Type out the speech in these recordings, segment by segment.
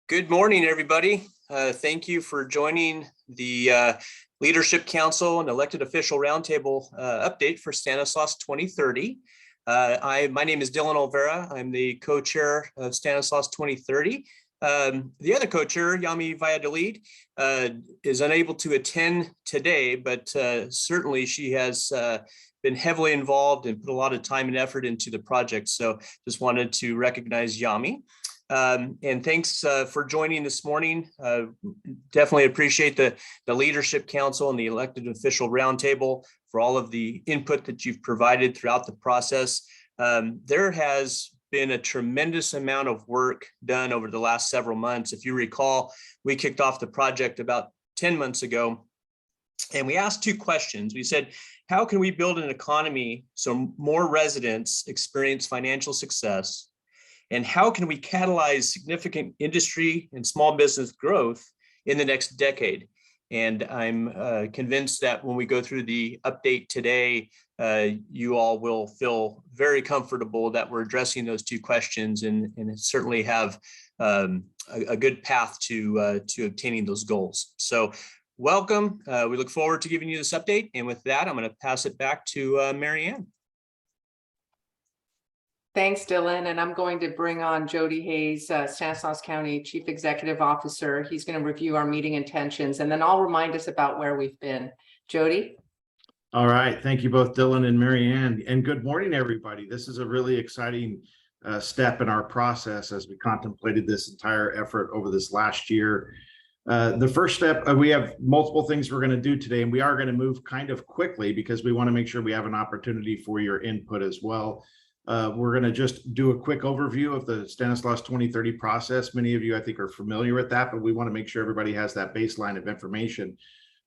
Good morning, everybody. Thank you for joining the Leadership Council and Elected Official Roundtable update for Stanislaus 2030. My name is Dylan Olvera. I'm the co-chair of Stanislaus 2030. The other co-chair, Yami Valladolid, is unable to attend today, but certainly she has been heavily involved and put a lot of time and effort into the project. So just wanted to recognize Yami. And thanks for joining this morning. Definitely appreciate the Leadership Council and the Elected Official Roundtable for all of the input that you've provided throughout the process. There has been a tremendous amount of work done over the last several months. If you recall, we kicked off the project about 10 months ago, and we asked two questions. We said, how can we build an economy so more residents experience financial success? And how can we catalyze significant industry and small business growth in the next decade? And I'm convinced that when we go through the update today, you all will feel very comfortable that we're addressing those two questions and certainly have a good path to obtaining those goals. So welcome. We look forward to giving you this update. And with that, I'm going to pass it back to Mary Ann. Thanks, Dylan. And I'm going to bring on Jody Hayes, Stanislaus County Chief Executive Officer. He's going to review our meeting intentions, and then I'll remind us about where we've been. Jody? All right. Thank you both, Dylan and Mary Ann. And good morning, everybody. This is a really exciting step in our process as we contemplated this entire effort over this last year. The first step, we have multiple things we're going to do today, and we are going to move kind of quickly because we want to make sure we have an opportunity for your input as well. We're going to just do a quick overview of the Stanislaus 2030 process. Many of you, I think, are familiar with that, but we want to make sure everybody has that baseline of information.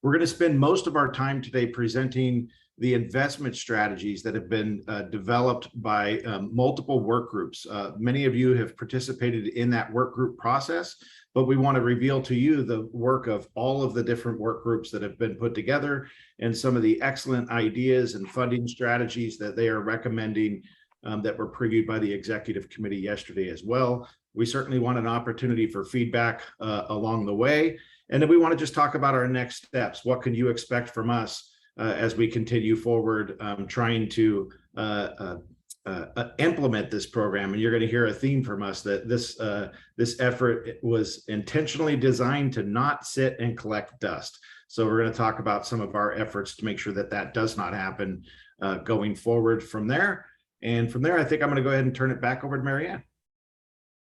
We're going to spend most of our time today presenting the investment strategies that have been developed by multiple work groups. Many of you have participated in that work group process, but we want to reveal to you the work of all of the different work groups that have been put together and some of the excellent ideas and funding strategies that they are recommending that were previewed by the executive committee yesterday as well. We certainly want an opportunity for feedback along the way. And then we want to just talk about our next steps. What can you expect from us as we continue forward trying to implement this program? And you're going to hear a theme from us that this effort was intentionally designed to not sit and collect dust. So we're going to talk about some of our efforts to make sure that that does not happen going forward from there. And from there, I think I'm going to go ahead and turn it back over to Mary Ann.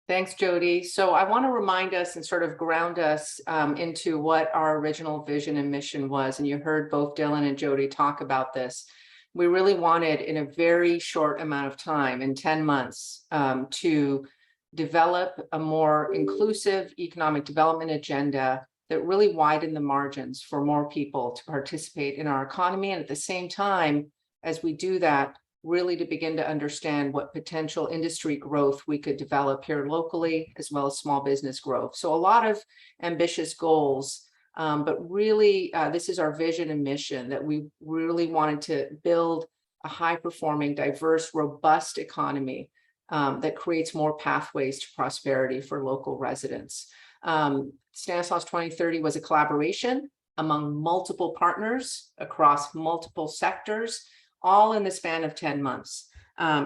Thanks, Jody. So I want to remind us and sort of ground us into what our original vision and mission was. And you heard both Dylan and Jody talk about this. We really wanted, in a very short amount of time, in 10 months, to develop a more inclusive economic development agenda that really widened the margins for more people to participate in our economy. And at the same time, as we do that, really to begin to understand what potential industry growth we could develop here locally, as well as small business growth. So a lot of ambitious goals, but really this is our vision and mission, that we really wanted to build a high-performing, diverse, robust economy that creates more pathways to prosperity for local residents. Stanislaus 2030 was a collaboration among multiple partners across multiple sectors, all in the span of 10 months.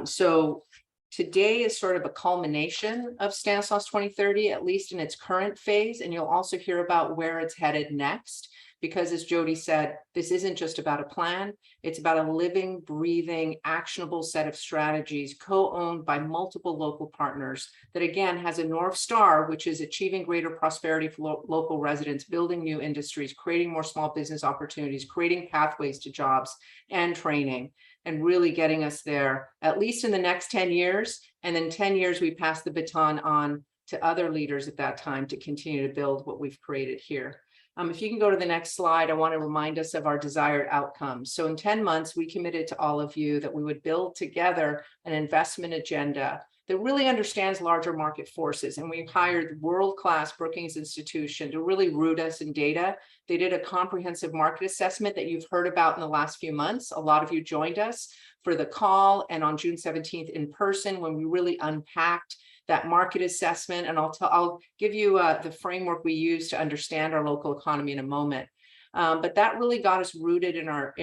So today is sort of a culmination of Stanislaus 2030, at least in its current phase. And you'll also hear about where it's headed next, because as Jody said, this isn't just about a plan. It's about a living, breathing, actionable set of strategies co-owned by multiple local partners that, again, has a North Star, which is achieving greater prosperity for local residents, building new industries, creating more small business opportunities, creating pathways to jobs and training, and really getting us there, at least in the next 10 years. And then 10 years, we pass the baton on to other leaders at that time to continue to build what we've created here. If you can go to the next slide, I want to remind us of our desired outcomes. So in 10 months, we committed to all of you that we would build together an investment agenda that really understands larger market forces. And we hired world-class Brookings institution to really root us in data. They did a comprehensive market assessment that you've heard about in the last few months. A lot of you joined us for the call and on June 17th in person when we really unpacked that market assessment, and I'll give you the framework we use to understand our local economy in a moment. But that really got us rooted in our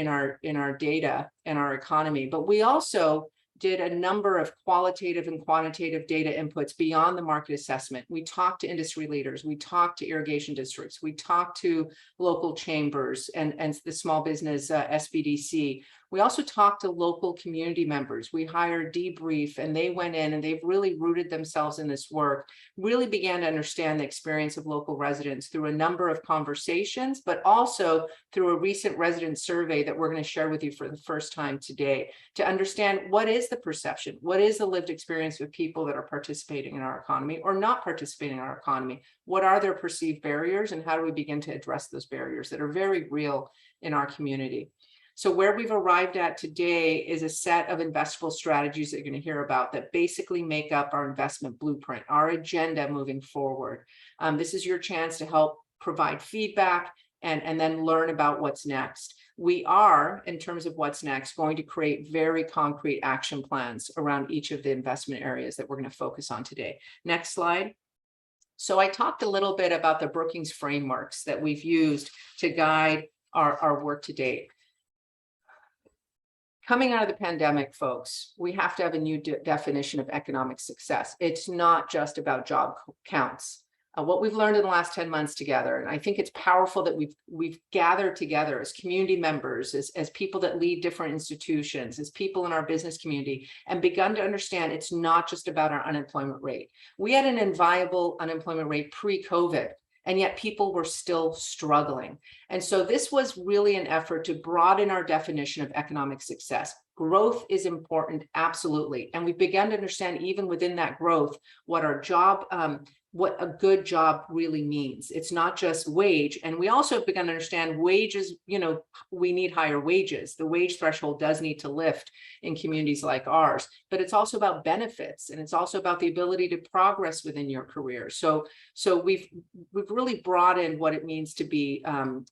data and our economy. But we also did a number of qualitative and quantitative data inputs beyond the market assessment. We talked to industry leaders, we talked to irrigation districts, we talked to local chambers and the small business SBDC. We also talked to local community members. We hired Debrief, and they went in and they've really rooted themselves in this work, really began to understand the experience of local residents through a number of conversations, but also through a recent resident survey that we're going to share with you for the first time today, to understand what is the perception, what is the lived experience of people that are participating in our economy or not participating in our economy, what are their perceived barriers, and how do we begin to address those barriers that are very real in our community. So where we've arrived at today is a set of investable strategies that you're going to hear about that basically make up our investment blueprint, our agenda moving forward. This is your chance to help provide feedback and then learn about what's next. We are, in terms of what's next, going to create very concrete action plans around each of the investment areas that we're going to focus on today. Next slide. So I talked a little bit about the Brookings frameworks that we've used to guide our work to date. Coming out of the pandemic, folks, we have to have a new definition of economic success. It's not just about job counts. What we've learned in the last 10 months together, and I think it's powerful that we've gathered together as community members, as people that lead different institutions, as people in our business community, and begun to understand it's not just about our unemployment rate. We had an inviable unemployment rate pre-COVID, and yet people were still struggling. And so this was really an effort to broaden our definition of economic success. Growth is important, absolutely. And we began to understand even within that growth, what our job, what a good job really means. It's not just wage. And we also have begun to understand wages, we need higher wages. The wage threshold does need to lift in communities like ours, but it's also about benefits, and it's also about the ability to progress within your career. So we've really broadened what it means to be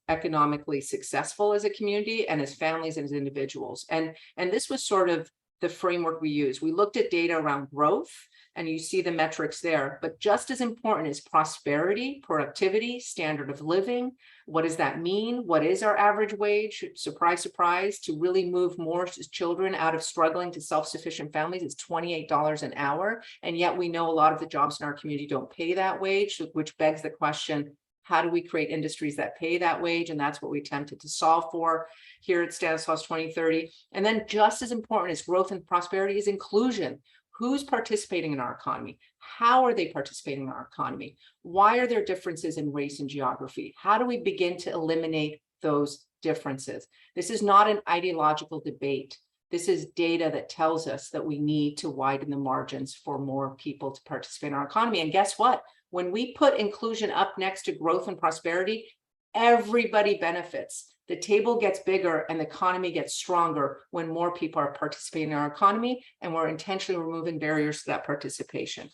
economically successful as a community and as families and as individuals. And this was sort of the framework we use. We looked at data around growth, and you see the metrics there, but just as important is prosperity, productivity, standard of living. What does that mean? What is our average wage? Surprise, surprise, to really move more children out of struggling to self-sufficient families, it's $28 an hour. And yet we know a lot of the jobs in our community don't pay that wage, which begs the question, how do we create industries that pay that wage? And that's what we attempted to solve for here at Stanislaus 2030. And then just as important as growth and prosperity is inclusion. Who's participating in our economy? How are they participating in our economy? Why are there differences in race and geography? How do we begin to eliminate those differences? This is not an ideological debate. This is data that tells us that we need to widen the margins for more people to participate in our economy. And guess what? When we put inclusion up next to growth and prosperity, everybody benefits. The table gets bigger and the economy gets stronger when more people are participating in our economy, and we're intentionally removing barriers to that participation.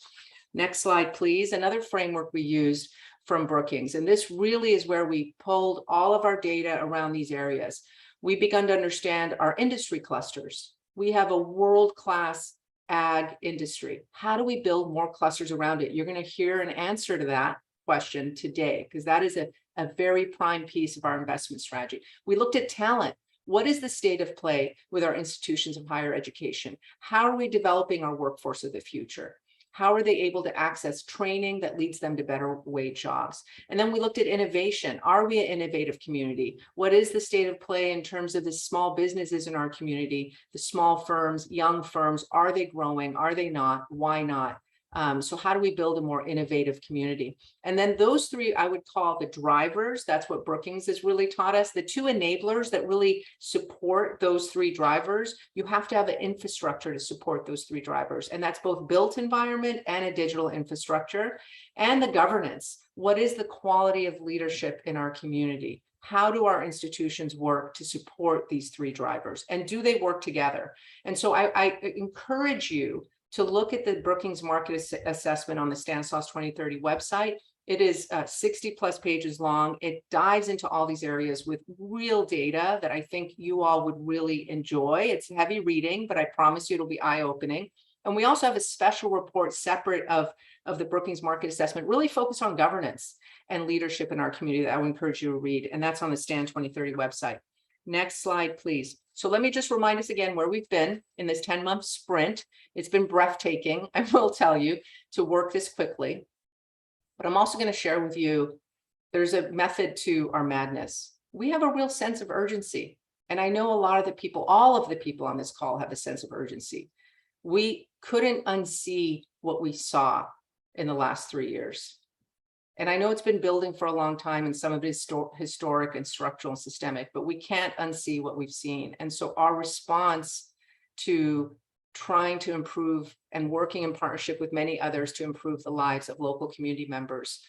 Next slide, please. Another framework we used from Brookings, and this really is where we pulled all of our data around these areas. We begun to understand our industry clusters. We have a world-class ag industry. How do we build more clusters around it? You're going to hear an answer to that question today, because that is a very prime piece of our investment strategy. We looked at talent. What is the state of play with our institutions of higher education? How are we developing our workforce of the future? How are they able to access training that leads them to better wage jobs? And then we looked at innovation. Are we an innovative community? What is the state of play in terms of the small businesses in our community, the small firms, young firms? Are they growing? Are they not? Why not? So how do we build a more innovative community? And then those three, I would call the drivers. That's what Brookings has really taught us. The two enablers that really support those three drivers, you have to have an infrastructure to support those three drivers. And that's both built environment and a digital infrastructure. And the governance. What is the quality of leadership in our community? How do our institutions work to support these three drivers? And do they work together? And so I encourage you to look at the Brookings Market Assessment on the Stanislaus 2030 website. It is 60 plus pages long. It dives into all these areas with real data that I think you all would really enjoy. It's heavy reading, but I promise you it'll be eye-opening. And we also have a special report separate of the Brookings Market Assessment, really focused on governance and leadership in our community that I would encourage you to read. And that's on the STAN 2030 website. Next slide, please. So let me just remind us again where we've been in this 10-month sprint. It's been breathtaking, I will tell you, to work this quickly. But I'm also going to share with you, there's a method to our madness. We have a real sense of urgency. And I know a lot of the people, all of the people on this call have a sense of urgency. We couldn't unsee what we saw in the last 3 years. And I know it's been building for a long time, and some of it is historic and structural and systemic, but we can't unsee what we've seen. And so our response to trying to improve and working in partnership with many others to improve the lives of local community members,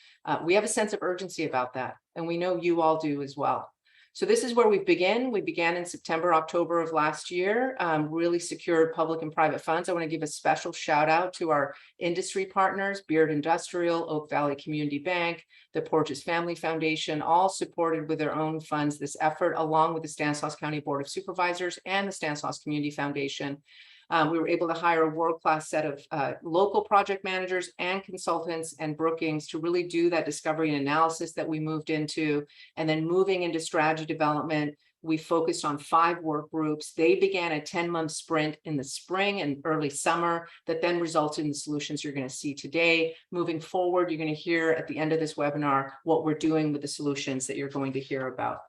we have a sense of urgency about that. And we know you all do as well. So this is where we begin. We began in September, October of last year, really secured public and private funds. I want to give a special shout out to our industry partners, Beard Industrial, Oak Valley Community Bank, the Porges Family Foundation, all supported with their own funds this effort, along with the Stanislaus County Board of Supervisors and the Stanislaus Community Foundation. We were able to hire a world-class set of local project managers and consultants and Brookings to really do that discovery and analysis that we moved into. And then moving into strategy development, we focused on 5 work groups. They began a 10-month sprint in the spring and early summer that then resulted in the solutions you're going to see today. Moving forward, you're going to hear at the end of this webinar what we're doing with the solutions that you're going to hear about.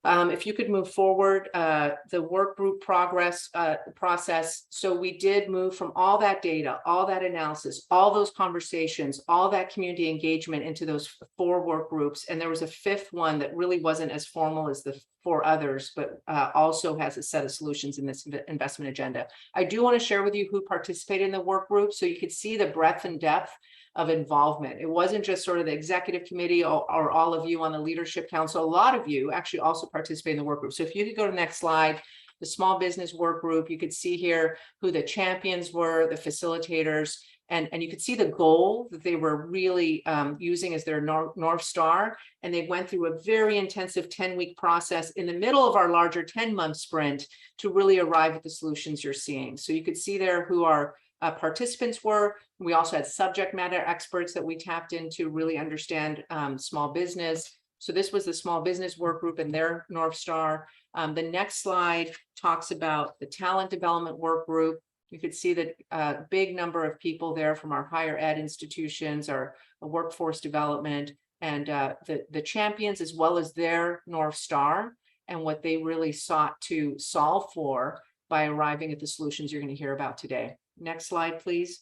If you could move forward, the work group process. So we did move from all that data, all that analysis, all those conversations, all that community engagement into those 4 work groups. And there was a 5th one that really wasn't as formal as the 4 others, but also has a set of solutions in this investment agenda. I do want to share with you who participated in the work group so you could see the breadth and depth of involvement. It wasn't just sort of the executive committee or all of you on the leadership council. A lot of you actually also participate in the work group. So if you could go to the next slide, the small business work group, you could see here who the champions were, the facilitators, and you could see the goal that they were really using as their North Star. And they went through a very intensive 10-week process in the middle of our larger 10-month sprint to really arrive at the solutions you're seeing. So you could see there who our participants were. We also had subject matter experts that we tapped into really understand small business. So this was the small business work group and their North Star. The next slide talks about the talent development work group. You could see that a big number of people there from our higher ed institutions, our workforce development, and the champions, as well as their North Star and what they really sought to solve for by arriving at the solutions you're going to hear about today. Next slide, please.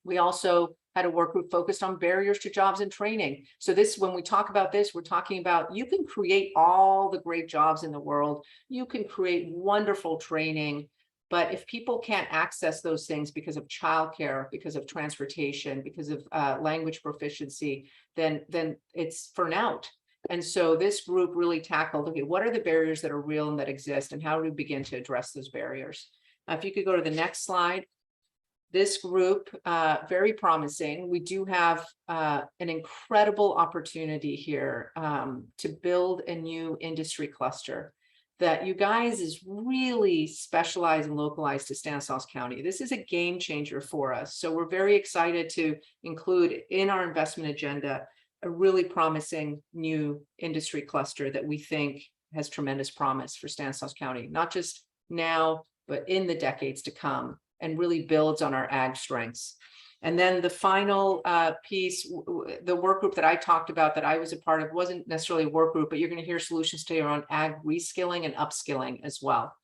We also had a work group focused on barriers to jobs and training. So this, when we talk about this, we're talking about you can create all the great jobs in the world. You can create wonderful training. But if people can't access those things because of childcare, because of transportation, because of language proficiency, then it's for out. And so this group really tackled, okay, what are the barriers that are real and that exist, and how do we begin to address those barriers? If you could go to the next slide. This group, very promising. We do have an incredible opportunity here to build a new industry cluster that you guys is really specialized and localized to Stanislaus County. This is a game changer for us. So we're very excited to include in our investment agenda a really promising new industry cluster that we think has tremendous promise for Stanislaus County, not just now, but in the decades to come, and really builds on our ag strengths. And then the final piece, the work group that I talked about that I was a part of wasn't necessarily a work group, but you're going to hear solutions today around ag reskilling and upskilling as well.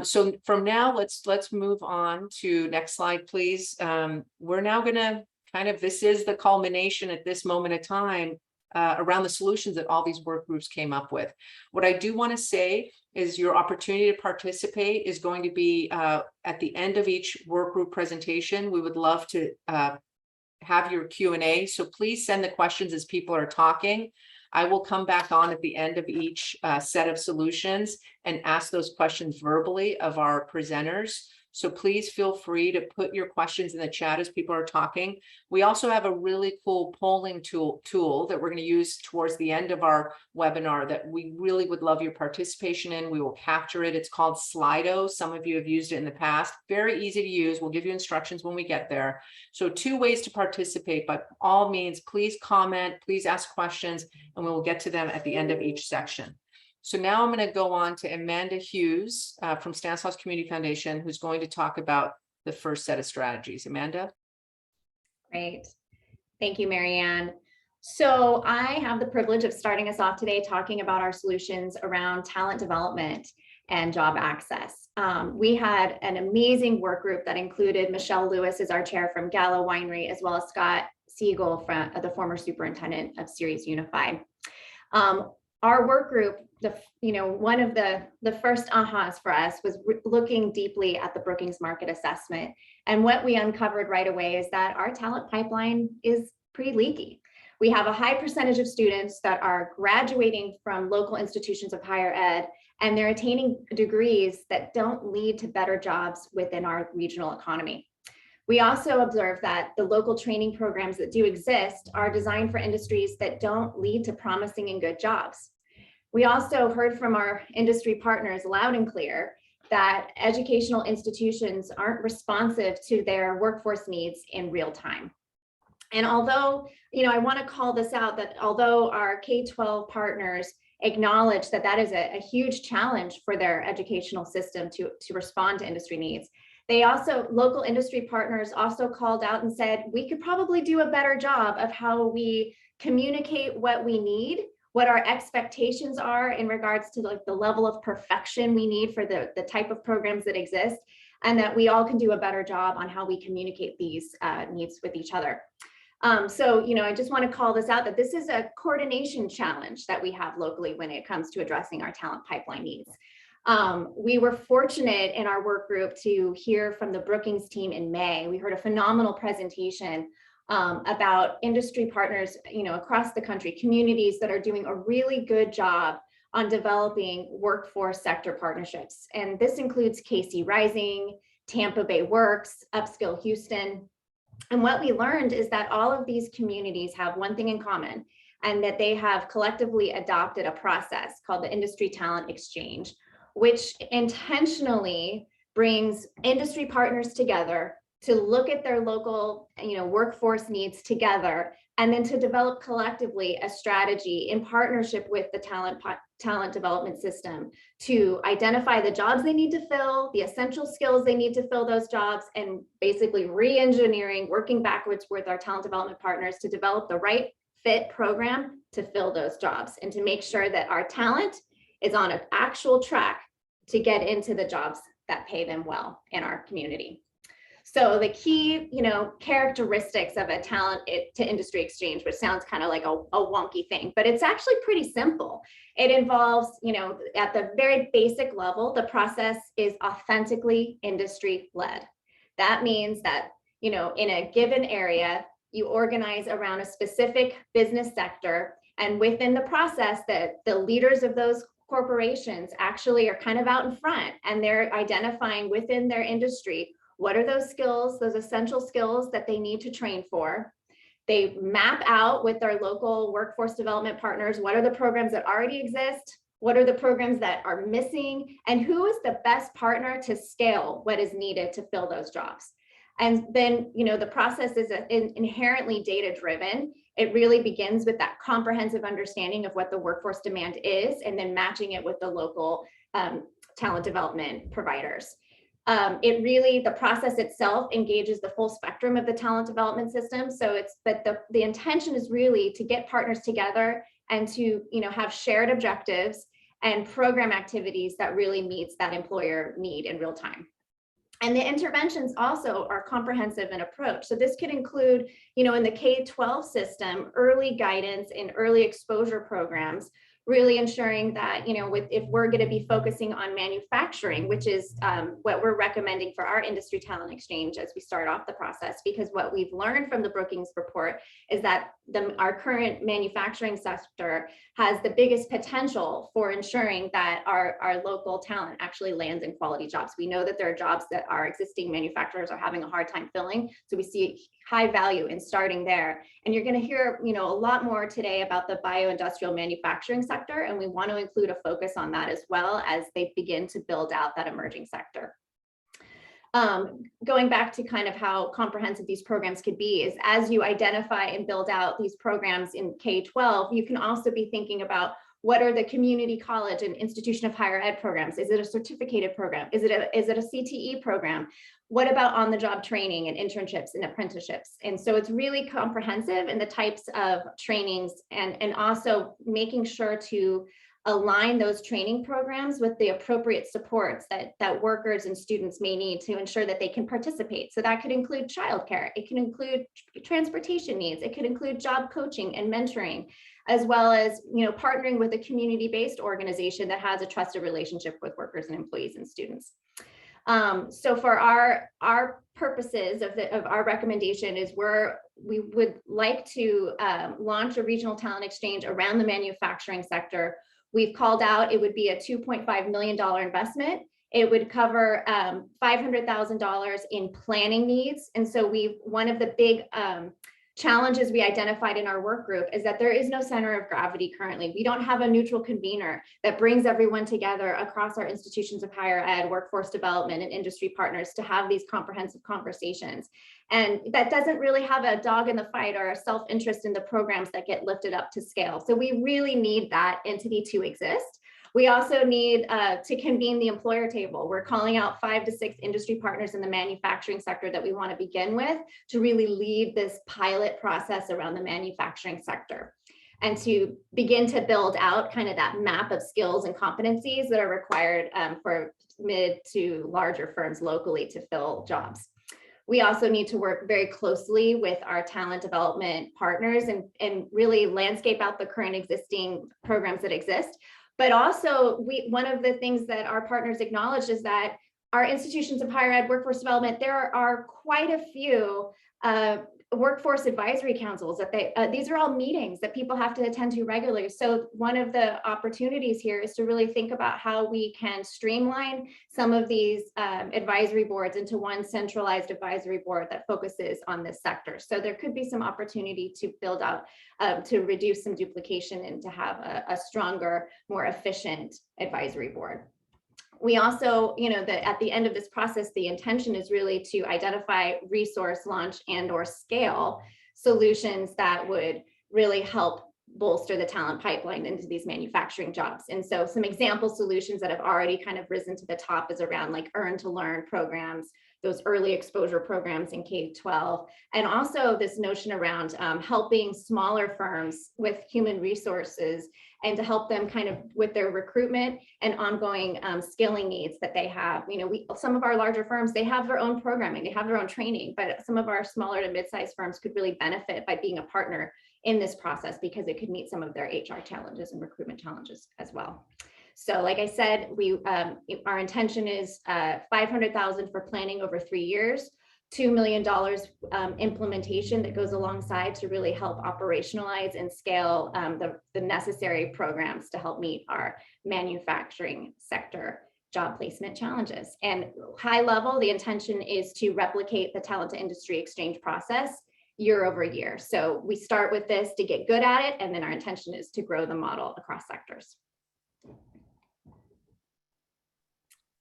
So from now, let's move on to next slide, please. We're now going to this is the culmination at this moment of time around the solutions that all these work groups came up with. What I do want to say is your opportunity to participate is going to be at the end of each work group presentation. We would love to have your Q&A. So please send the questions as people are talking. I will come back on at the end of each set of solutions and ask those questions verbally of our presenters. So please feel free to put your questions in the chat as people are talking. We also have a really cool polling tool that we're going to use towards the end of our webinar that we really would love your participation in. We will capture it. It's called Slido. Some of you have used it in the past. Very easy to use. We'll give you instructions when we get there. So 2 ways to participate, but all means, please comment, please ask questions, and we will get to them at the end of each section. So now I'm going to go on to Amanda Hughes from Stanislaus Community Foundation, who's going to talk about the first set of strategies. Amanda? Great. Thank you, Marianne. So I have the privilege of starting us off today talking about our solutions around talent development and job access. We had an amazing work group that included Michelle Lewis as our chair from Gallo Winery, as well as Scott Siegel, from the former superintendent of Series Unify. Our work group, one of the first ahas for us was looking deeply at the Brookings market assessment. And what we uncovered right away is that our talent pipeline is pretty leaky. We have a high percentage of students that are graduating from local institutions of higher ed, and they're attaining degrees that don't lead to better jobs within our regional economy. We also observe that the local training programs that do exist are designed for industries that don't lead to promising and good jobs. We also heard from our industry partners loud and clear that educational institutions aren't responsive to their workforce needs in real time. And although, I want to call this out, that although our K-12 partners acknowledge that that is a huge challenge for their educational system to respond to industry needs, local industry partners also called out and said, we could probably do a better job of how we communicate what we need, what our expectations are in regards to the level of perfection we need for the type of programs that exist, and that we all can do a better job on how we communicate these needs with each other. So, I just want to call this out, that this is a coordination challenge that we have locally when it comes to addressing our talent pipeline needs. We were fortunate in our work group to hear from the Brookings team in May. We heard a phenomenal presentation about industry partners, across the country, communities that are doing a really good job on developing workforce sector partnerships. And this includes KC Rising, Tampa Bay Works, Upskill Houston. And what we learned is that all of these communities have one thing in common, and that they have collectively adopted a process called the Industry Talent Exchange, which intentionally brings industry partners together to look at their local, workforce needs together, and then to develop collectively a strategy in partnership with the talent development system to identify the jobs they need to fill, the essential skills they need to fill those jobs, and basically re-engineering, working backwards with our talent development partners to develop the right fit program to fill those jobs, and to make sure that our talent is on an actual track to get into the jobs that pay them well in our community. So the key, characteristics of a talent to industry exchange, which sounds kind of like a wonky thing, but it's actually pretty simple. It involves, at the very basic level, the process is authentically industry led. That means that, in a given area, you organize around a specific business sector, and within the process, that the leaders of those corporations actually are kind of out in front, and they're identifying within their industry what are those skills, those essential skills that they need to train for. They map out with their local workforce development partners, what are the programs that already exist, what are the programs that are missing, and who is the best partner to scale what is needed to fill those jobs. And then, the process is inherently data-driven. It really begins with that comprehensive understanding of what the workforce demand is, and then matching it with the local talent development providers. The process itself engages the full spectrum of the talent development system. So the intention is really to get partners together and to, have shared objectives and program activities that really meets that employer need in real time. And the interventions also are comprehensive in approach. So this could include, in the K-12 system, early guidance and early exposure programs really ensuring that, if we're going to be focusing on manufacturing, which is what we're recommending for our industry talent exchange as we start off the process, because what we've learned from the Brookings report is that our current manufacturing sector has the biggest potential for ensuring that our local talent actually lands in quality jobs. We know that there are jobs that our existing manufacturers are having a hard time filling, so we see high value in starting there. And you're going to hear, a lot more today about the bioindustrial manufacturing sector, and we want to include a focus on that as well as they begin to build out that emerging sector. Going back to kind of how comprehensive these programs could be is as you identify and build out these programs in K-12, you can also be thinking about what are the community college and institution of higher ed programs? Is it a certificated program? Is it a CTE program? What about on-the-job training and internships and apprenticeships? And so it's really comprehensive in the types of trainings and also making sure to align those training programs with the appropriate supports that workers and students may need to ensure that they can participate. So that could include childcare, it can include transportation needs, it could include job coaching and mentoring, as well as partnering with a community-based organization that has a trusted relationship with workers and employees and students. So for our purposes of our recommendation is we would like to launch a regional talent exchange around the manufacturing sector. We've called out it would be a $2.5 million investment. It would cover $500,000 in planning needs. And so one of the big challenges we identified in our work group is that there is no center of gravity currently. We don't have a neutral convener that brings everyone together across our institutions of higher ed, workforce development, and industry partners to have these comprehensive conversations. And that doesn't really have a dog in the fight or a self-interest in the programs that get lifted up to scale. So we really need that entity to exist. We also need to convene the employer table. We're calling out 5 to 6 industry partners in the manufacturing sector that we want to begin with to really lead this pilot process around the manufacturing sector and to begin to build out kind of that map of skills and competencies that are required for mid to larger firms locally to fill jobs. We also need to work very closely with our talent development partners and really landscape out the current existing programs that exist. But also, one of the things that our partners acknowledged is that our institutions of higher ed workforce development, there are quite a few workforce advisory councils that these are all meetings that people have to attend to regularly. So one of the opportunities here is to really think about how we can streamline some of these advisory boards into one centralized advisory board that focuses on this sector. So there could be some opportunity to build out, to reduce some duplication and to have a stronger, more efficient advisory board. We also, at the end of this process, the intention is really to identify, resource, launch, and/or scale solutions that would really help bolster the talent pipeline into these manufacturing jobs. And so some example solutions that have already kind of risen to the top is around like earn to learn programs, those early exposure programs in K-12, and also this notion around helping smaller firms with human resources and to help them kind of with their recruitment and ongoing skilling needs that they have. Some of our larger firms, they have their own programming, they have their own training, but some of our smaller to mid-sized firms could really benefit by being a partner in this process because it could meet some of their HR challenges and recruitment challenges as well. So like I said, our intention is $500,000 for planning over 3 years, $2 million implementation that goes alongside to really help operationalize and scale the necessary programs to help meet our manufacturing sector job placement challenges. And high level, the intention is to replicate the talent to industry exchange process year over year. So we start with this to get good at it, and then our intention is to grow the model across sectors.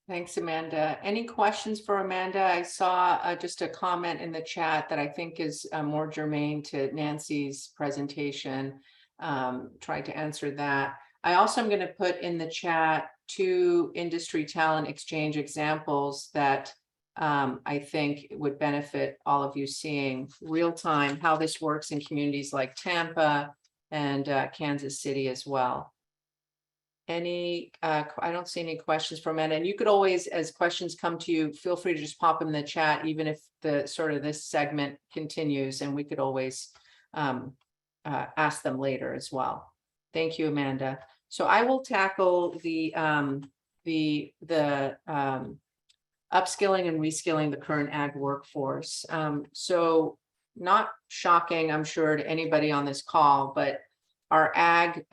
Thanks, Amanda. Any questions for Amanda? I saw just a comment in the chat that I think is more germane to Nancy's presentation. Try to answer that. I also am going to put in the chat 2 industry talent exchange examples that I think would benefit all of you seeing real time how this works in communities like Tampa and Kansas City as well. I don't see any questions from Amanda, and you could always, as questions come to you, feel free to just pop them in the chat, even if this segment continues, and we could always ask them later as well. Thank you, Amanda. So I will tackle the upskilling and reskilling the current ag workforce. So not shocking, I'm sure, to anybody on this call, but our ag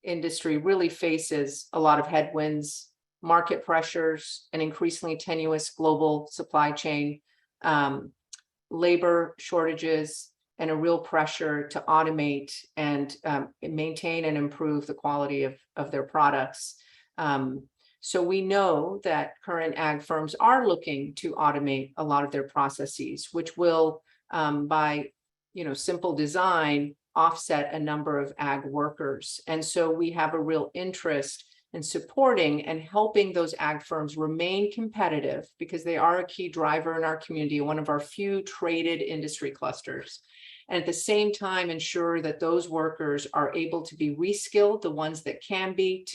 industry really faces a lot of headwinds, market pressures, an increasingly tenuous global supply chain, labor shortages, and a real pressure to automate and maintain and improve the quality of their products. So we know that current ag firms are looking to automate a lot of their processes, which will, by simple design, offset a number of ag workers. And so we have a real interest in supporting and helping those ag firms remain competitive, because they are a key driver in our community, one of our few traded industry clusters. And at the same time, ensure that those workers are able to be reskilled, the ones that can be,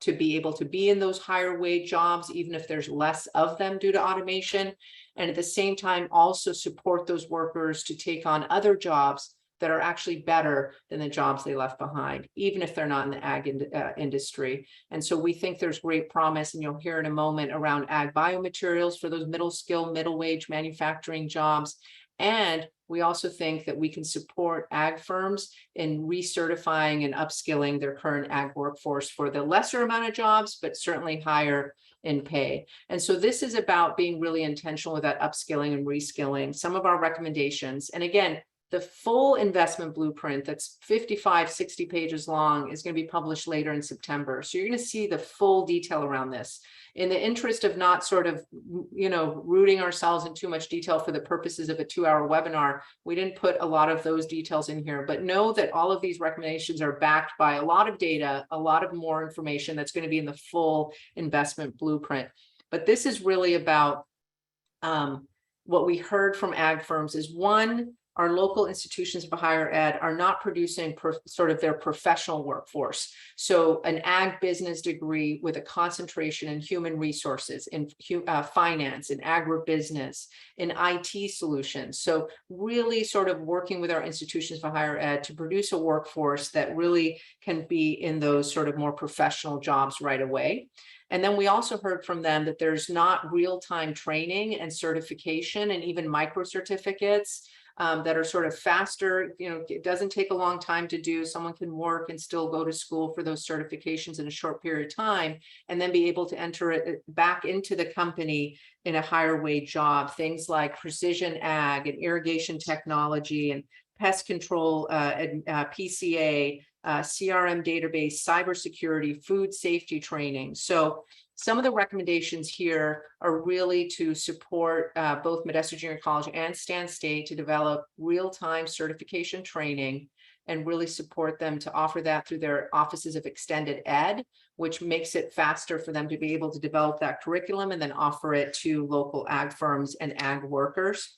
to be able to be in those higher wage jobs, even if there's less of them due to automation. And at the same time, also support those workers to take on other jobs that are actually better than the jobs they left behind, even if they're not in the ag industry. And so we think there's great promise, and you'll hear in a moment, around ag biomaterials for those middle skill, middle wage manufacturing jobs. And we also think that we can support ag firms in recertifying and upskilling their current ag workforce for the lesser amount of jobs, but certainly higher in pay. And so this is about being really intentional with that upskilling and reskilling. Some of our recommendations, and again, the full investment blueprint that's 55, 60 pages long is going to be published later in September. So you're going to see the full detail around this. In the interest of not sort of, rooting ourselves in too much detail for the purposes of a 2-hour webinar, we didn't put a lot of those details in here, but know that all of these recommendations are backed by a lot of data, a lot of more information that's going to be in the full investment blueprint. But this is really about what we heard from ag firms is, one, our local institutions of higher ed are not producing sort of their professional workforce. So an ag business degree with a concentration in human resources, in finance, in agribusiness, in IT solutions. So really sort of working with our institutions of higher ed to produce a workforce that really can be in those sort of more professional jobs right away. And then we also heard from them that there's not real-time training and certification and even micro certificates that are sort of faster. It doesn't take a long time to do. Someone can work and still go to school for those certifications in a short period of time, and then be able to enter it back into the company in a higher wage job. Things like precision ag and irrigation technology and pest control, PCA, CRM database, cybersecurity, food safety training. So some of the recommendations here are really to support both Modesto Junior College and Stan State to develop real-time certification training, and really support them to offer that through their offices of extended ed, which makes it faster for them to be able to develop that curriculum and then offer it to local ag firms and ag workers.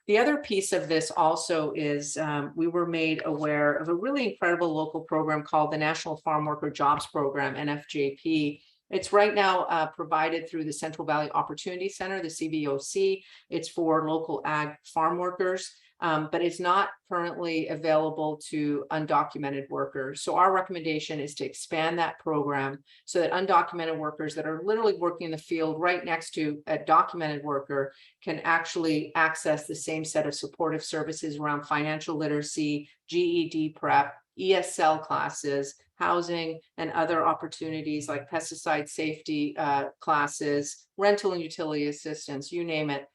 The other piece of this also is we were made aware of a really incredible local program called the National Farm Worker Jobs Program, NFJP. It's right now provided through the Central Valley Opportunity Center, the CVOC. It's for local ag farm workers, but it's not currently available to undocumented workers. So our recommendation is to expand that program so that undocumented workers that are literally working in the field right next to a documented worker can actually access the same set of supportive services around financial literacy, GED prep, ESL classes, housing, and other opportunities like pesticide safety classes, rental and utility assistance, you name it.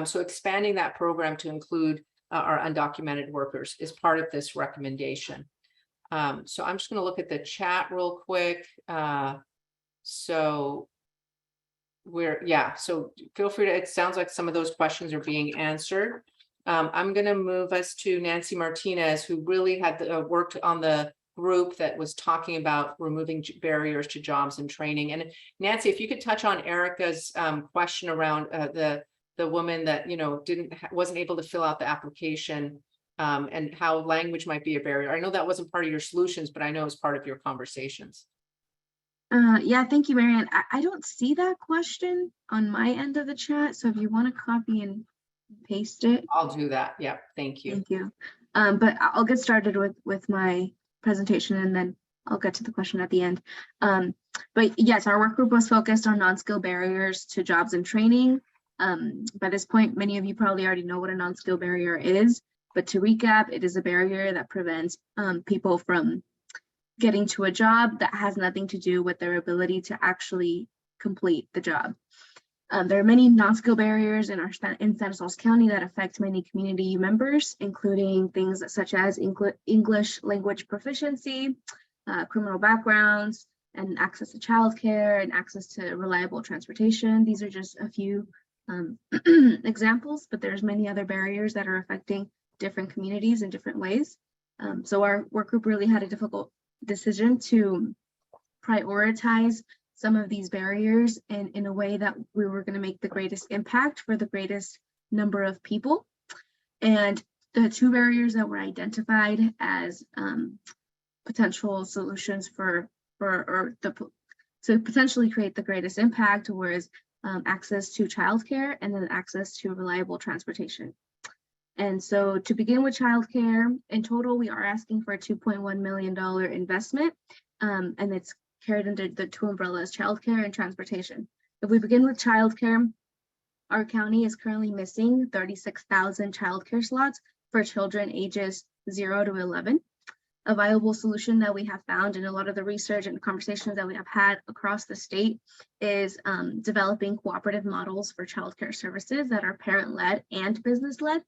So expanding that program to include our undocumented workers is part of this recommendation. So I'm just going to look at the chat real quick. So feel free to, it sounds like some of those questions are being answered. I'm going to move us to Nancy Martinez, who really had worked on the group that was talking about removing barriers to jobs and training. And Nancy, if you could touch on Erica's question around the woman that wasn't able to fill out the application, and how language might be a barrier. I know that wasn't part of your solutions, but I know it's part of your conversations. Yeah, thank you, Marianne. I don't see that question on my end of the chat, so if you want to copy and paste it, I'll do that. Yeah, thank you. Thank you. But I'll get started with my presentation, and then I'll get to the question at the end. But yes, our work group was focused on non-skill barriers to jobs and training. By this point, many of you probably already know what a non-skill barrier is, but to recap, it is a barrier that prevents people from getting to a job that has nothing to do with their ability to actually complete the job. There are many non-skill barriers in Stanislaus County that affect many community members, including things such as English language proficiency, criminal backgrounds, and access to childcare and access to reliable transportation. These are just a few examples, but there's many other barriers that are affecting different communities in different ways. So our work group really had a difficult decision to prioritize some of these barriers and in a way that we were going to make the greatest impact for the greatest number of people. And the two barriers that were identified as potential solutions to potentially create the greatest impact was access to childcare and then access to reliable transportation. And so to begin with childcare, in total, we are asking for a $2.1 million investment, and it's carried under the two umbrellas, childcare and transportation. If we begin with childcare, our county is currently missing 36,000 childcare slots for children ages 0 to 11. A viable solution that we have found in a lot of the research and conversations that we have had across the state is developing cooperative models for childcare services that are parent-led and business-led.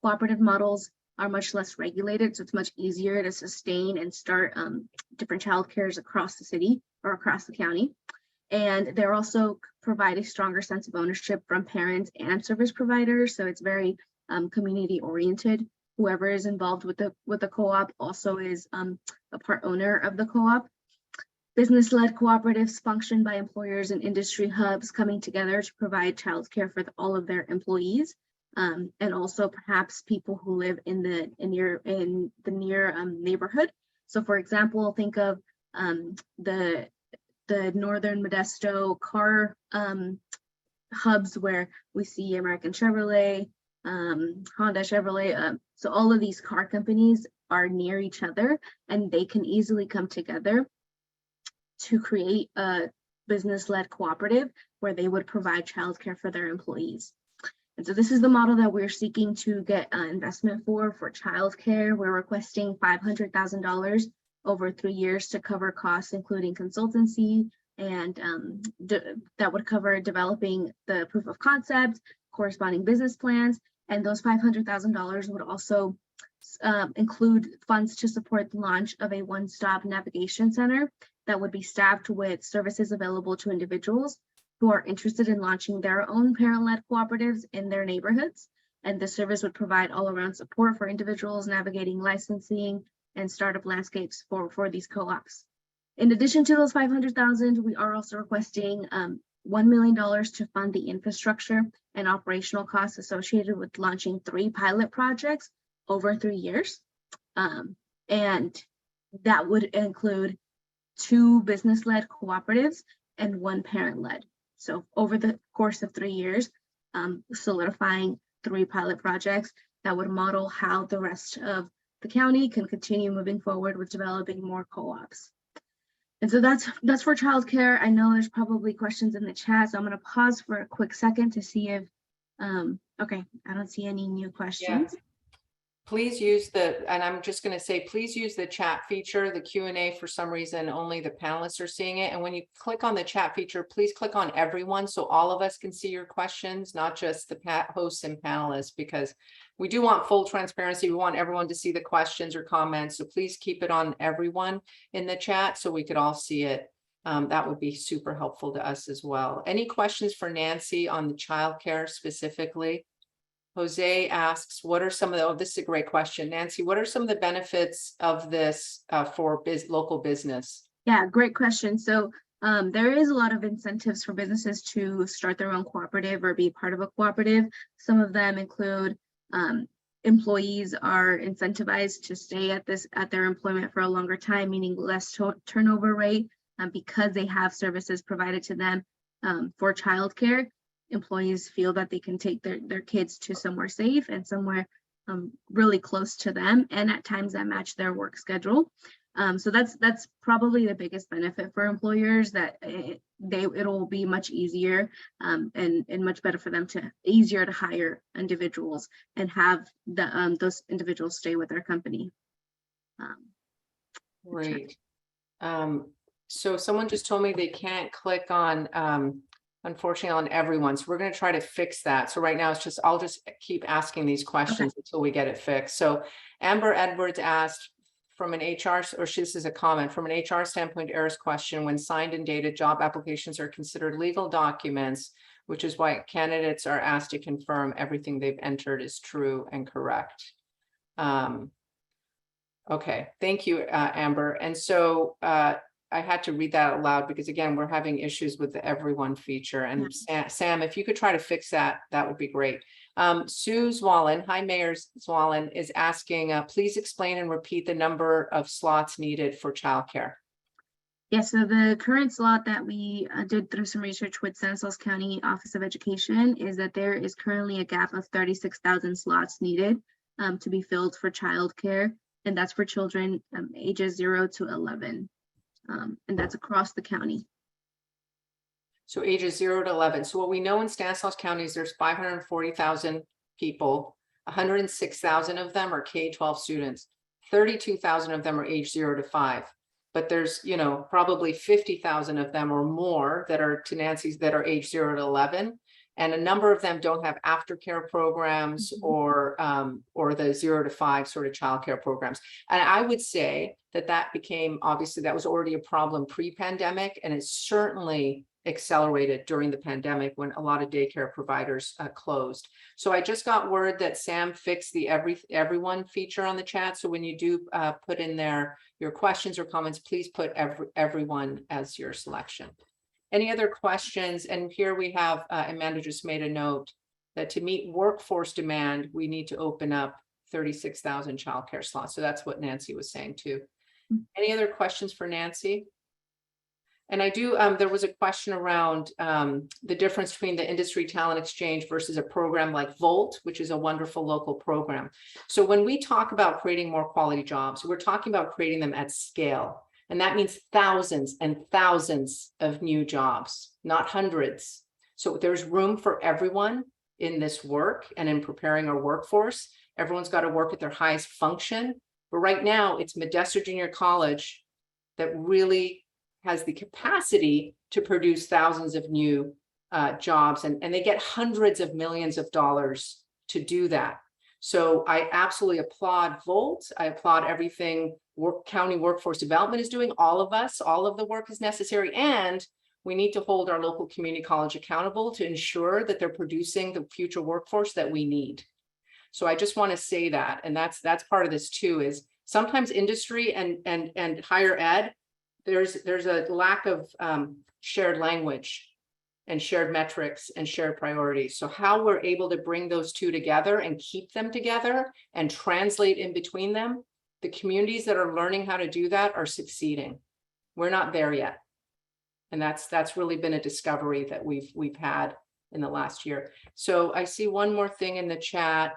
Cooperative models are much less regulated, so it's much easier to sustain and start different childcares across the city or across the county. And they also provide a stronger sense of ownership from parents and service providers, so it's very community oriented. Whoever is involved with the co-op also is a part owner of the co-op. Business-led cooperatives function by employers and industry hubs coming together to provide childcare for all of their employees. And also perhaps people who live in the near neighborhood. So for example, think of the Northern Modesto car hubs where we see American Chevrolet, Honda Chevrolet. So all of these car companies are near each other and they can easily come together to create a business-led cooperative where they would provide childcare for their employees. And so this is the model that we're seeking to get investment for childcare. We're requesting $500,000 over 3 years to cover costs, including consultancy, and that would cover developing the proof of concept, corresponding business plans, and those $500,000 would also include funds to support the launch of a one-stop navigation center that would be staffed with services available to individuals who are interested in launching their own parent-led cooperatives in their neighborhoods. And the service would provide all-around support for individuals navigating licensing and startup landscapes for these co-ops. In addition to those $500,000, we are also requesting $1 million to fund the infrastructure and operational costs associated with launching 3 pilot projects over 3 years. And that would include 2 business-led cooperatives and 1 parent-led. So over the course of 3 years, solidifying 3 pilot projects that would model how the rest of the county can continue moving forward with developing more co-ops. And so that's for childcare. I know there's probably questions in the chat, so I'm going to pause for a quick second to see if, okay, I don't see any new questions. Yeah. Please use and I'm just going to say, please use the chat feature, the Q&A. For some reason, only the panelists are seeing it. And when you click on the chat feature, please click on everyone so all of us can see your questions, not just the hosts and panelists, because we do want full transparency. We want everyone to see the questions or comments. So please keep it on everyone in the chat so we could all see it. That would be super helpful to us as well. Any questions for Nancy on the childcare specifically? Jose asks, what are some of the, this is a great question. Nancy, what are some of the benefits of this for local business? Yeah, great question. So there is a lot of incentives for businesses to start their own cooperative or be part of a cooperative. Some of them include employees are incentivized to stay at their employment for a longer time, meaning less turnover rate because they have services provided to them for childcare. Employees feel that they can take their kids to somewhere safe and somewhere really close to them, and at times that match their work schedule. So that's probably the biggest benefit for employers, that it'll be much easier and much better for them, easier to hire individuals and have those individuals stay with their company. Great. So someone just told me they can't click on, unfortunately, on everyone. So we're going to try to fix that. So right now it's just, I'll just keep asking these questions until we get it fixed. So Amber Edwards asked, from an HR, or this is a comment, from an HR standpoint, Eric's question, when signed and dated job applications are considered legal documents, which is why candidates are asked to confirm everything they've entered is true and correct. Okay, thank you, Amber. And so I had to read that out loud because, again, we're having issues with the everyone feature. And Sam, if you could try to fix that, that would be great. Sue Zwallen, hi, Mayor Zwallen, is asking, please explain and repeat the number of slots needed for childcare. Yeah, so the current slot that we did through some research with Stanislaus County Office of Education is that there is currently a gap of 36,000 slots needed to be filled for childcare, and that's for children ages 0 to 11, and that's across the county. So ages 0 to 11. So what we know in Stanislaus County is there's 540,000 people, 106,000 of them are K-12 students, 32,000 of them are age 0 to 5. But there's, you know, probably 50,000 of them or more that are, to Nancy's, that are age 0 to 11. And a number of them don't have aftercare programs or the 0 to 5 sort of childcare programs. And I would say that that became, obviously, that was already a problem pre-pandemic, and it's certainly accelerated during the pandemic when a lot of daycare providers closed. So I just got word that Sam fixed the everyone feature on the chat. So when you do put in there your questions or comments, please put everyone as your selection. Any other questions? And here we have, Amanda just made a note that to meet workforce demand, we need to open up 36,000 childcare slots. So that's what Nancy was saying too. Any other questions for Nancy? And I do, there was a question around the difference between the industry talent exchange versus a program like Volt, which is a wonderful local program. So when we talk about creating more quality jobs, we're talking about creating them at scale. And that means thousands and thousands of new jobs, not hundreds. So there's room for everyone in this work and in preparing our workforce. Everyone's got to work at their highest function. But right now it's Modesto Junior College that really has the capacity to produce thousands of new jobs, and they get hundreds of millions of dollars to do that. So I absolutely applaud Volt. I applaud everything county workforce development is doing. All of us, all of the work is necessary, and we need to hold our local community college accountable to ensure that they're producing the future workforce that we need. So I just want to say that, and that's part of this too, is sometimes industry and higher ed, there's a lack of shared language and shared metrics and shared priorities. So how we're able to bring those two together and keep them together and translate in between them, the communities that are learning how to do that are succeeding. We're not there yet. And that's really been a discovery that we've had in the last year. So I see one more thing in the chat.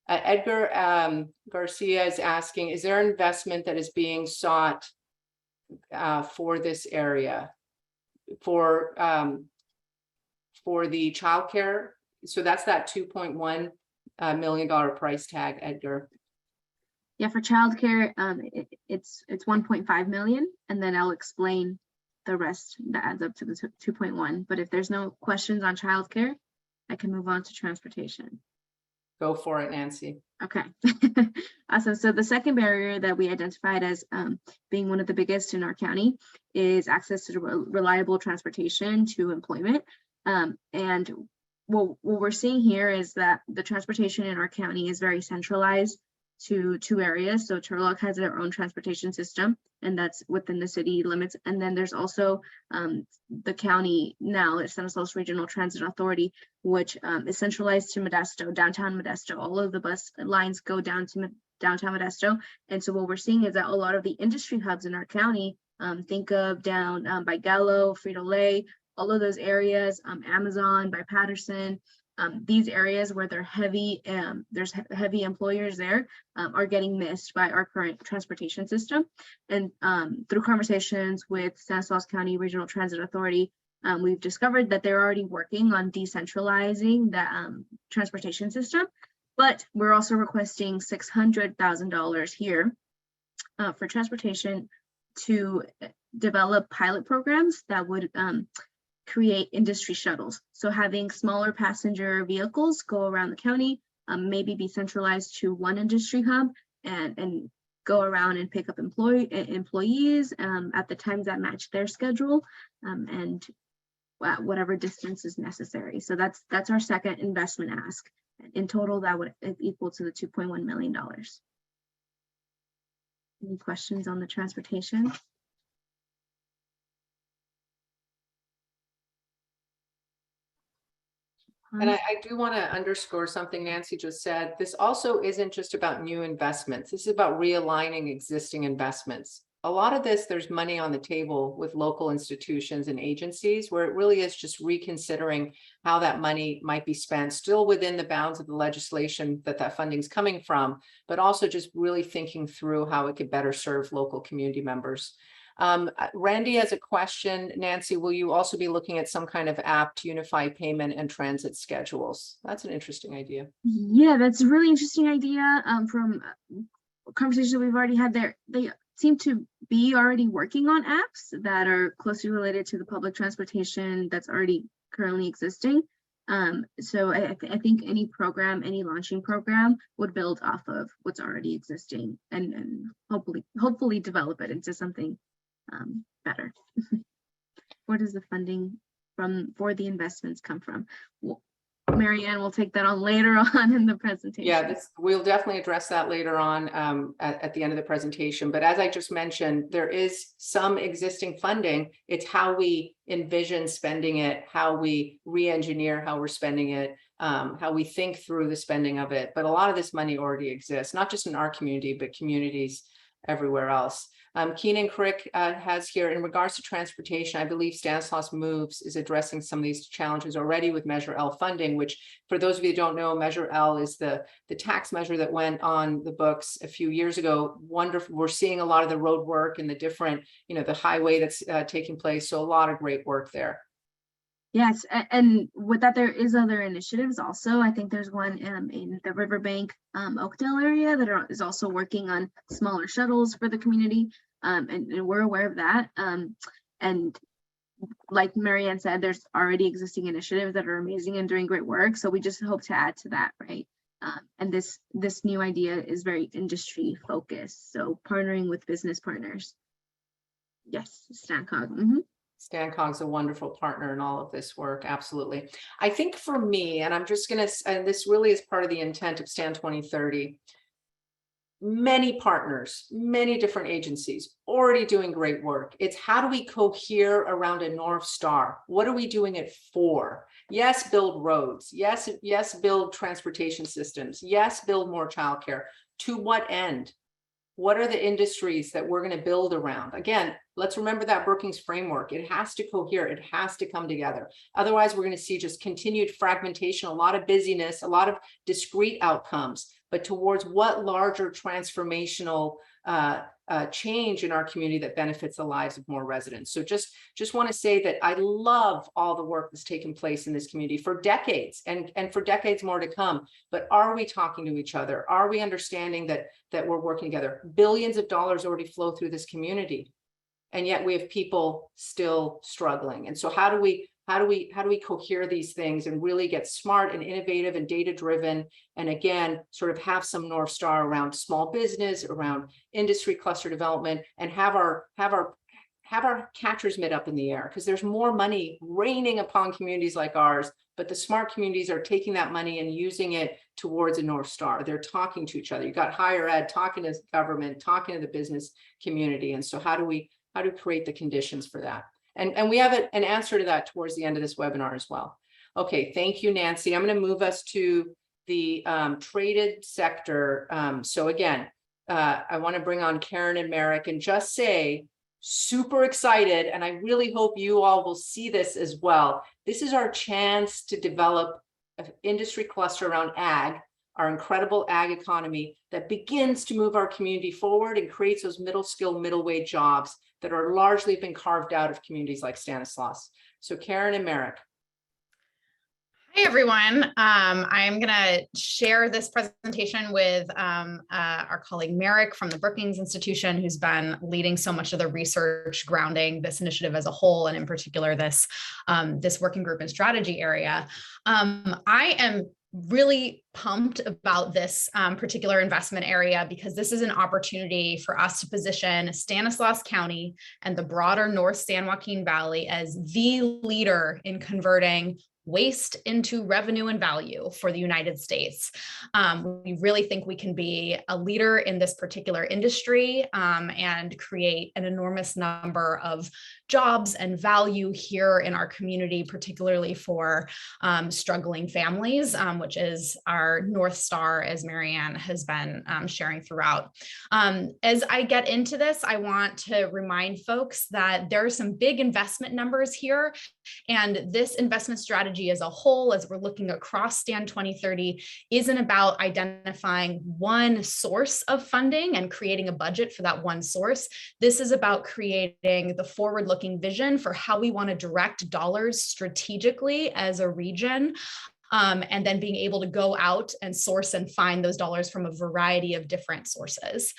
Edgar Garcia is asking, is there investment that is being sought for this area for the childcare? So that's that $2.1 million price tag, Edgar. Yeah, for childcare, it's 1.5 million, and then I'll explain the rest that adds up to the 2.1. But if there's no questions on childcare, I can move on to transportation. Go for it, Nancy. Okay. Awesome. So the second barrier that we identified as being one of the biggest in our county is access to reliable transportation to employment. And what we're seeing here is that the transportation in our county is very centralized to two areas. So Turlock has their own transportation system, and that's within the city limits. And then there's also the county now, it's Stanislaus Regional Transit Authority, which is centralized to Modesto, downtown Modesto. All of the bus lines go down to downtown Modesto. And so what we're seeing is that a lot of the industry hubs in our county, think of down by Gallo, Frito-Lay, all of those areas, Amazon by Patterson, these areas where they're heavy, there's heavy employers there, are getting missed by our current transportation system. And through conversations with Stanislaus County Regional Transit Authority, we've discovered that they're already working on decentralizing the transportation system, but we're also requesting $600,000 here for transportation to develop pilot programs that would create industry shuttles. So having smaller passenger vehicles go around the county, maybe be centralized to one industry hub and go around and pick up employees at the times that match their schedule, and at whatever distance is necessary. So that's our second investment ask. In total, that would equal to the $2.1 million. Any questions on the transportation? And I do want to underscore something Nancy just said. This also isn't just about new investments. This is about realigning existing investments. A lot of this, there's money on the table with local institutions and agencies where it really is just reconsidering how that money might be spent, still within the bounds of the legislation that funding is coming from, but also just really thinking through how it could better serve local community members. Randy has a question. Nancy, will you also be looking at some kind of app to unify payment and transit schedules? That's an interesting idea. Yeah, that's a really interesting idea. From conversations we've already had there, they seem to be already working on apps that are closely related to the public transportation that's already currently existing. So I think any program, any launching program would build off of what's already existing and hopefully develop it into something better. Where does the funding for the investments come from? Well, Mary Ann will take that on later on in the presentation. Yeah, we'll definitely address that later on at the end of the presentation. But as I just mentioned, there is some existing funding. It's how we envision spending it, how we re-engineer how we're spending it, how we think through the spending of it. But a lot of this money already exists, not just in our community, but communities everywhere else. Keenan Crick has here, in regards to transportation, I believe Stanislaus Moves is addressing some of these challenges already with Measure L funding, which for those of you who don't know, Measure L is the tax measure that went on the books a few years ago. Wonderful. We're seeing a lot of the road work and the different, the highway that's taking place. So a lot of great work there. Yes, and with that, there is other initiatives also. I think there's one in the Riverbank, Oakdale area that is also working on smaller shuttles for the community, and we're aware of that. And like Mary Ann said, there's already existing initiatives that are amazing and doing great work. So we just hope to add to that, right? And this new idea is very industry focused. So partnering with business partners. Yes, StanCog. Mm-hmm. StanCog's a wonderful partner in all of this work. Absolutely. I think for me, and I'm just going to, and this really is part of the intent of Stan 2030, many partners, many different agencies already doing great work. It's how do we cohere around a North Star? What are we doing it for? Yes, build roads. Yes, build transportation systems. Yes, build more childcare. To what end? What are the industries that we're going to build around? Again, let's remember that Brookings framework. It has to cohere. It has to come together. Otherwise, we're going to see just continued fragmentation, a lot of busyness, a lot of discrete outcomes, but towards what larger transformational change in our community that benefits the lives of more residents. So just want to say that I love all the work that's taken place in this community for decades and for decades more to come. But are we talking to each other? Are we understanding that we're working together? Billions of dollars already flow through this community, and yet we have people still struggling. And so how do we cohere these things and really get smart and innovative and data driven, and again sort of have some North Star around small business, around industry cluster development, and have our catcher's mitt up in the air, because there's more money raining upon communities like ours, but the smart communities are taking that money and using it towards a North Star. They're talking to each other. You got higher ed talking to government, talking to the business community. And so how do we create the conditions for that? And we have an answer to that towards the end of this webinar as well. Okay, thank you, Nancy. I'm going to move us to the traded sector. So again, I want to bring on Karen and Merrick and just say, super excited, and I really hope you all will see this as well. This is our chance to develop industry cluster around ag, our incredible ag economy that begins to move our community forward and creates those middle skill, middle wage jobs that are largely been carved out of communities like Stanislaus. So Karen and Merrick. Hi, everyone. I'm going to share this presentation with our colleague Merrick from the Brookings Institution, who's been leading so much of the research grounding this initiative as a whole, and in particular, this working group and strategy area. I am really pumped about this particular investment area because this is an opportunity for us to position Stanislaus County and the broader North San Joaquin Valley as the leader in converting waste into revenue and value for the United States. We really think we can be a leader in this particular industry and create an enormous number of jobs and value here in our community, particularly for struggling families, which is our North Star, as Marianne has been sharing throughout. As I get into this, I want to remind folks that there are some big investment numbers here, and this investment strategy as a whole, as we're looking across STAN 2030, isn't about identifying one source of funding and creating a budget for that one source. This is about creating the forward-looking vision for how we want to direct dollars strategically as a region, and then being able to go out and source and find those dollars from a variety of different sources.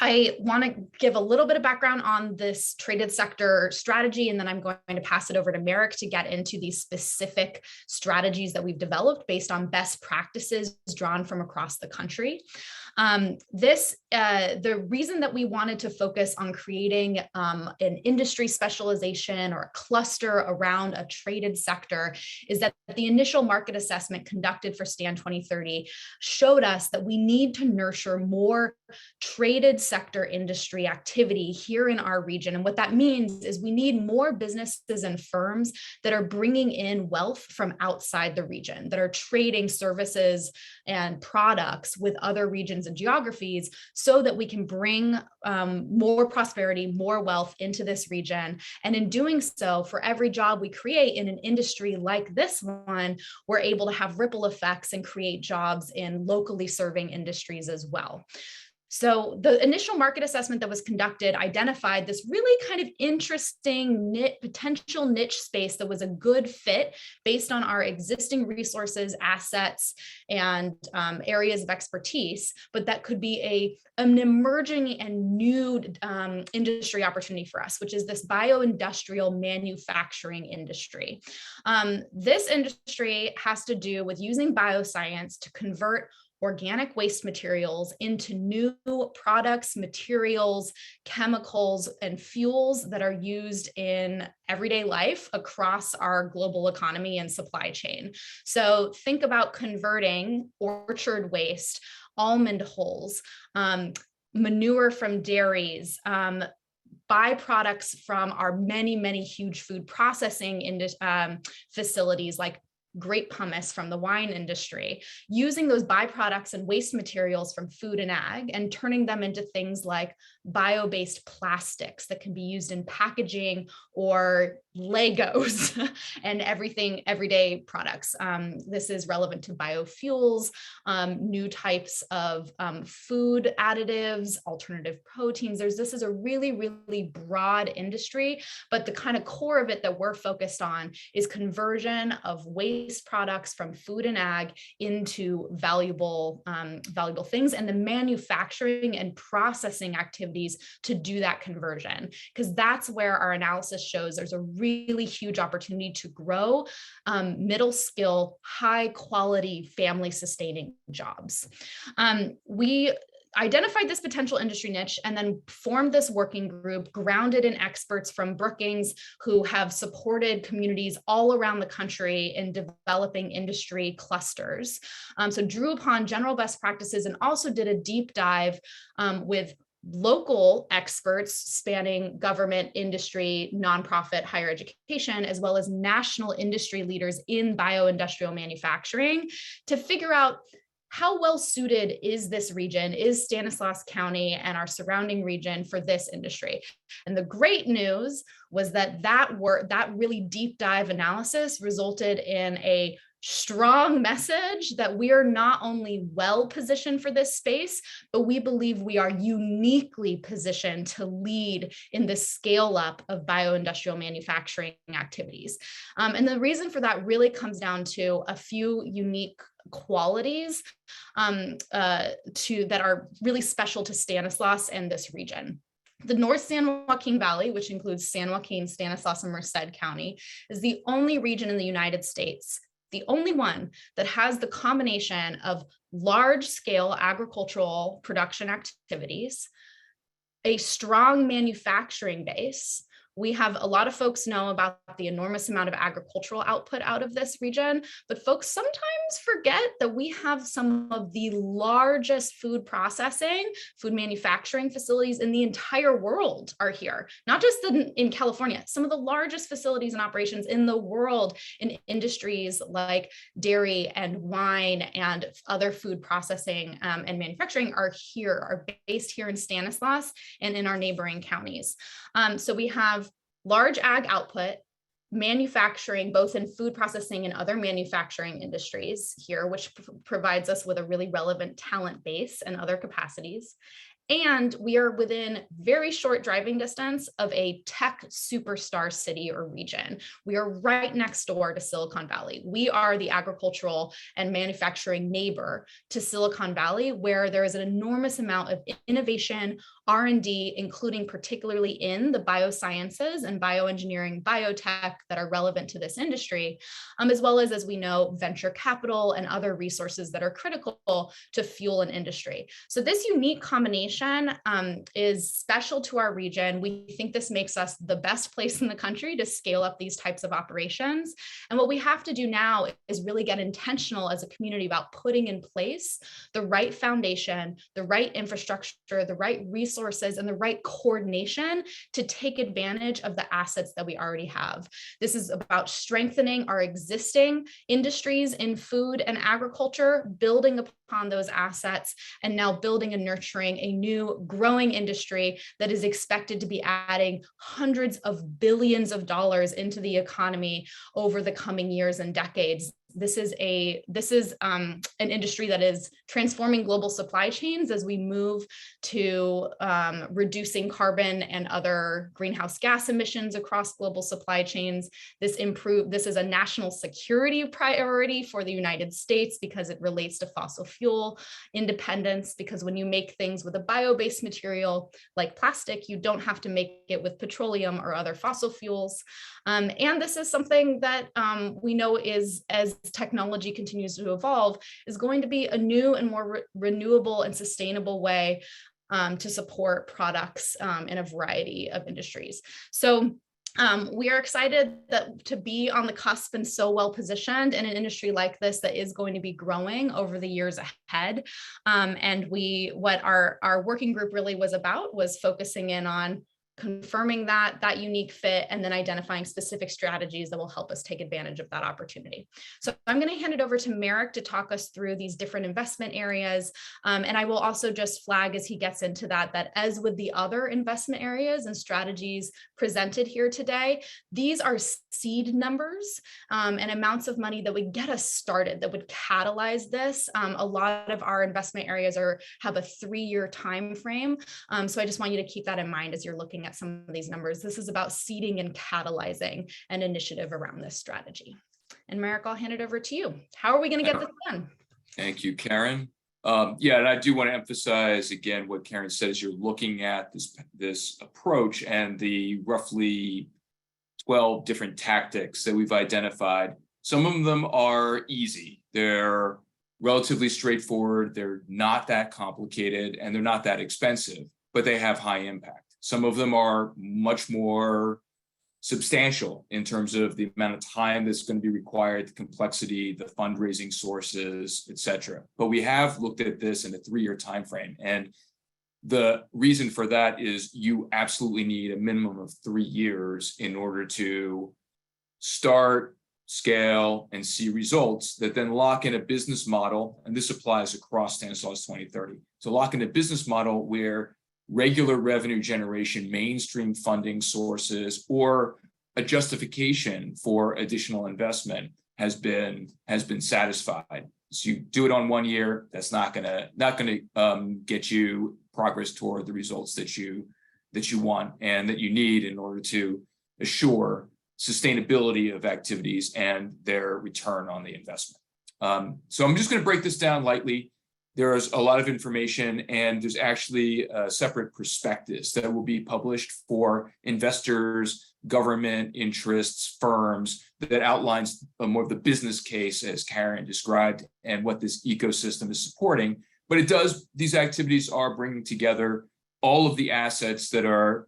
I want to give a little bit of background on this traded sector strategy, and then I'm going to pass it over to Merrick to get into these specific strategies that we've developed based on best practices drawn from across the country. The reason that we wanted to focus on creating an industry specialization or a cluster around a traded sector is that the initial market assessment conducted for STAN 2030 showed us that we need to nurture more traded sector industry activity here in our region. And what that means is we need more businesses and firms that are bringing in wealth from outside the region, that are trading services and products with other regions and geographies so that we can bring more prosperity, more wealth into this region. And in doing so, for every job we create in an industry like this one, we're able to have ripple effects and create jobs in locally serving industries as well. So the initial market assessment that was conducted identified this really kind of interesting potential niche space that was a good fit based on our existing resources, assets, and areas of expertise, but that could be an emerging and new industry opportunity for us, which is this bioindustrial manufacturing industry. This industry has to do with using bioscience to convert organic waste materials into new products, materials, chemicals, and fuels that are used in everyday life across our global economy and supply chain. So think about converting orchard waste, almond hulls, manure from dairies, byproducts from our many huge food processing facilities like grape hummus from the wine industry, using those byproducts and waste materials from food and ag and turning them into things like bio-based plastics that can be used in packaging or Legos and everyday products. This is relevant to biofuels, new types of food additives, alternative proteins. This is a really broad industry, but the kind of core of it that we're focused on is conversion of waste products from food and ag into valuable things, and the manufacturing and processing activities to do that conversion, because that's where our analysis shows there's a really huge opportunity to grow middle skill, high quality, family sustaining jobs. We identified this potential industry niche and then formed this working group grounded in experts from Brookings who have supported communities all around the country in developing industry clusters. So drew upon general best practices and also did a deep dive with local experts spanning government, industry, nonprofit, higher education, as well as national industry leaders in bioindustrial manufacturing to figure out how well suited is this region, is Stanislaus County and our surrounding region for this industry. And the great news was that really deep dive analysis resulted in a strong message that we are not only well positioned for this space, but we believe we are uniquely positioned to lead in the scale up of bioindustrial manufacturing activities. And the reason for that really comes down to a few unique qualities that are really special to Stanislaus and this region. The North San Joaquin Valley, which includes San Joaquin, Stanislaus, and Merced County, is the only region in the United States, the only one that has the combination of large-scale agricultural production activities, a strong manufacturing base. We have a lot of folks know about the enormous amount of agricultural output out of this region, but folks sometimes forget that we have some of the largest food processing, food manufacturing facilities in the entire world are here, not just in California. Some of the largest facilities and operations in the world in industries like dairy and wine and other food processing and manufacturing are based here in Stanislaus and in our neighboring counties. So we have large ag output, manufacturing, both in food processing and other manufacturing industries here, which provides us with a really relevant talent base and other capacities. And we are within very short driving distance of a tech superstar city or region. We are right next door to Silicon Valley. We are the agricultural and manufacturing neighbor to Silicon Valley, where there is an enormous amount of innovation, R&D, including particularly in the biosciences and bioengineering, biotech that are relevant to this industry, as well as we know, venture capital and other resources that are critical to fuel an industry. So this unique combination is special to our region. We think this makes us the best place in the country to scale up these types of operations. And what we have to do now is really get intentional as a community about putting in place the right foundation, the right infrastructure, the right resources, and the right coordination to take advantage of the assets that we already have. This is about strengthening our existing industries in food and agriculture, building upon those assets, and now building and nurturing a new growing industry that is expected to be adding hundreds of billions of dollars into the economy over the coming years and decades. This is an industry that is transforming global supply chains as we move to reducing carbon and other greenhouse gas emissions across global supply chains. This is a national security priority for the United States because it relates to fossil fuel independence, because when you make things with a bio-based material like plastic, you don't have to make it with petroleum or other fossil fuels. And this is something that we know is, as technology continues to evolve, is going to be a new and more renewable and sustainable way to support products in a variety of industries. So we are excited to be on the cusp and so well positioned in an industry like this that is going to be growing over the years ahead. And what our working group really was about was focusing in on confirming that unique fit, and then identifying specific strategies that will help us take advantage of that opportunity. So I'm going to hand it over to Merrick to talk us through these different investment areas. And I will also just flag as he gets into that as with the other investment areas and strategies presented here today, these are seed numbers and amounts of money that would get us started, that would catalyze this. A lot of our investment areas have a 3-year time frame. So I just want you to keep that in mind as you're looking at some of these numbers. This is about seeding and catalyzing an initiative around this strategy. And Merrick, I'll hand it over to you. How are we going to get this done? Thank you, Karen. Yeah, and I do want to emphasize again what Karen says. You're looking at this approach and the roughly 12 different tactics that we've identified. Some of them are easy. They're relatively straightforward. They're not that complicated, and they're not that expensive, but they have high impact. Some of them are much more substantial in terms of the amount of time that's going to be required, the complexity, the fundraising sources, et cetera. But we have looked at this in a 3-year time frame. And the reason for that is you absolutely need a minimum of 3 years in order to start, scale, and see results that then lock in a business model. And this applies across Stanislaus 2030. So lock in a business model where regular revenue generation, mainstream funding sources, or a justification for additional investment has been satisfied. So you do it on 1 year, that's not gonna get you progress toward the results that you want and that you need in order to assure sustainability of activities and their return on the investment. So I'm just going to break this down lightly. There's a lot of information, and there's actually a separate prospectus that will be published for investors, government interests, firms, that outlines more of the business case as Karen described and what this ecosystem is supporting. But these activities are bringing together all of the assets that are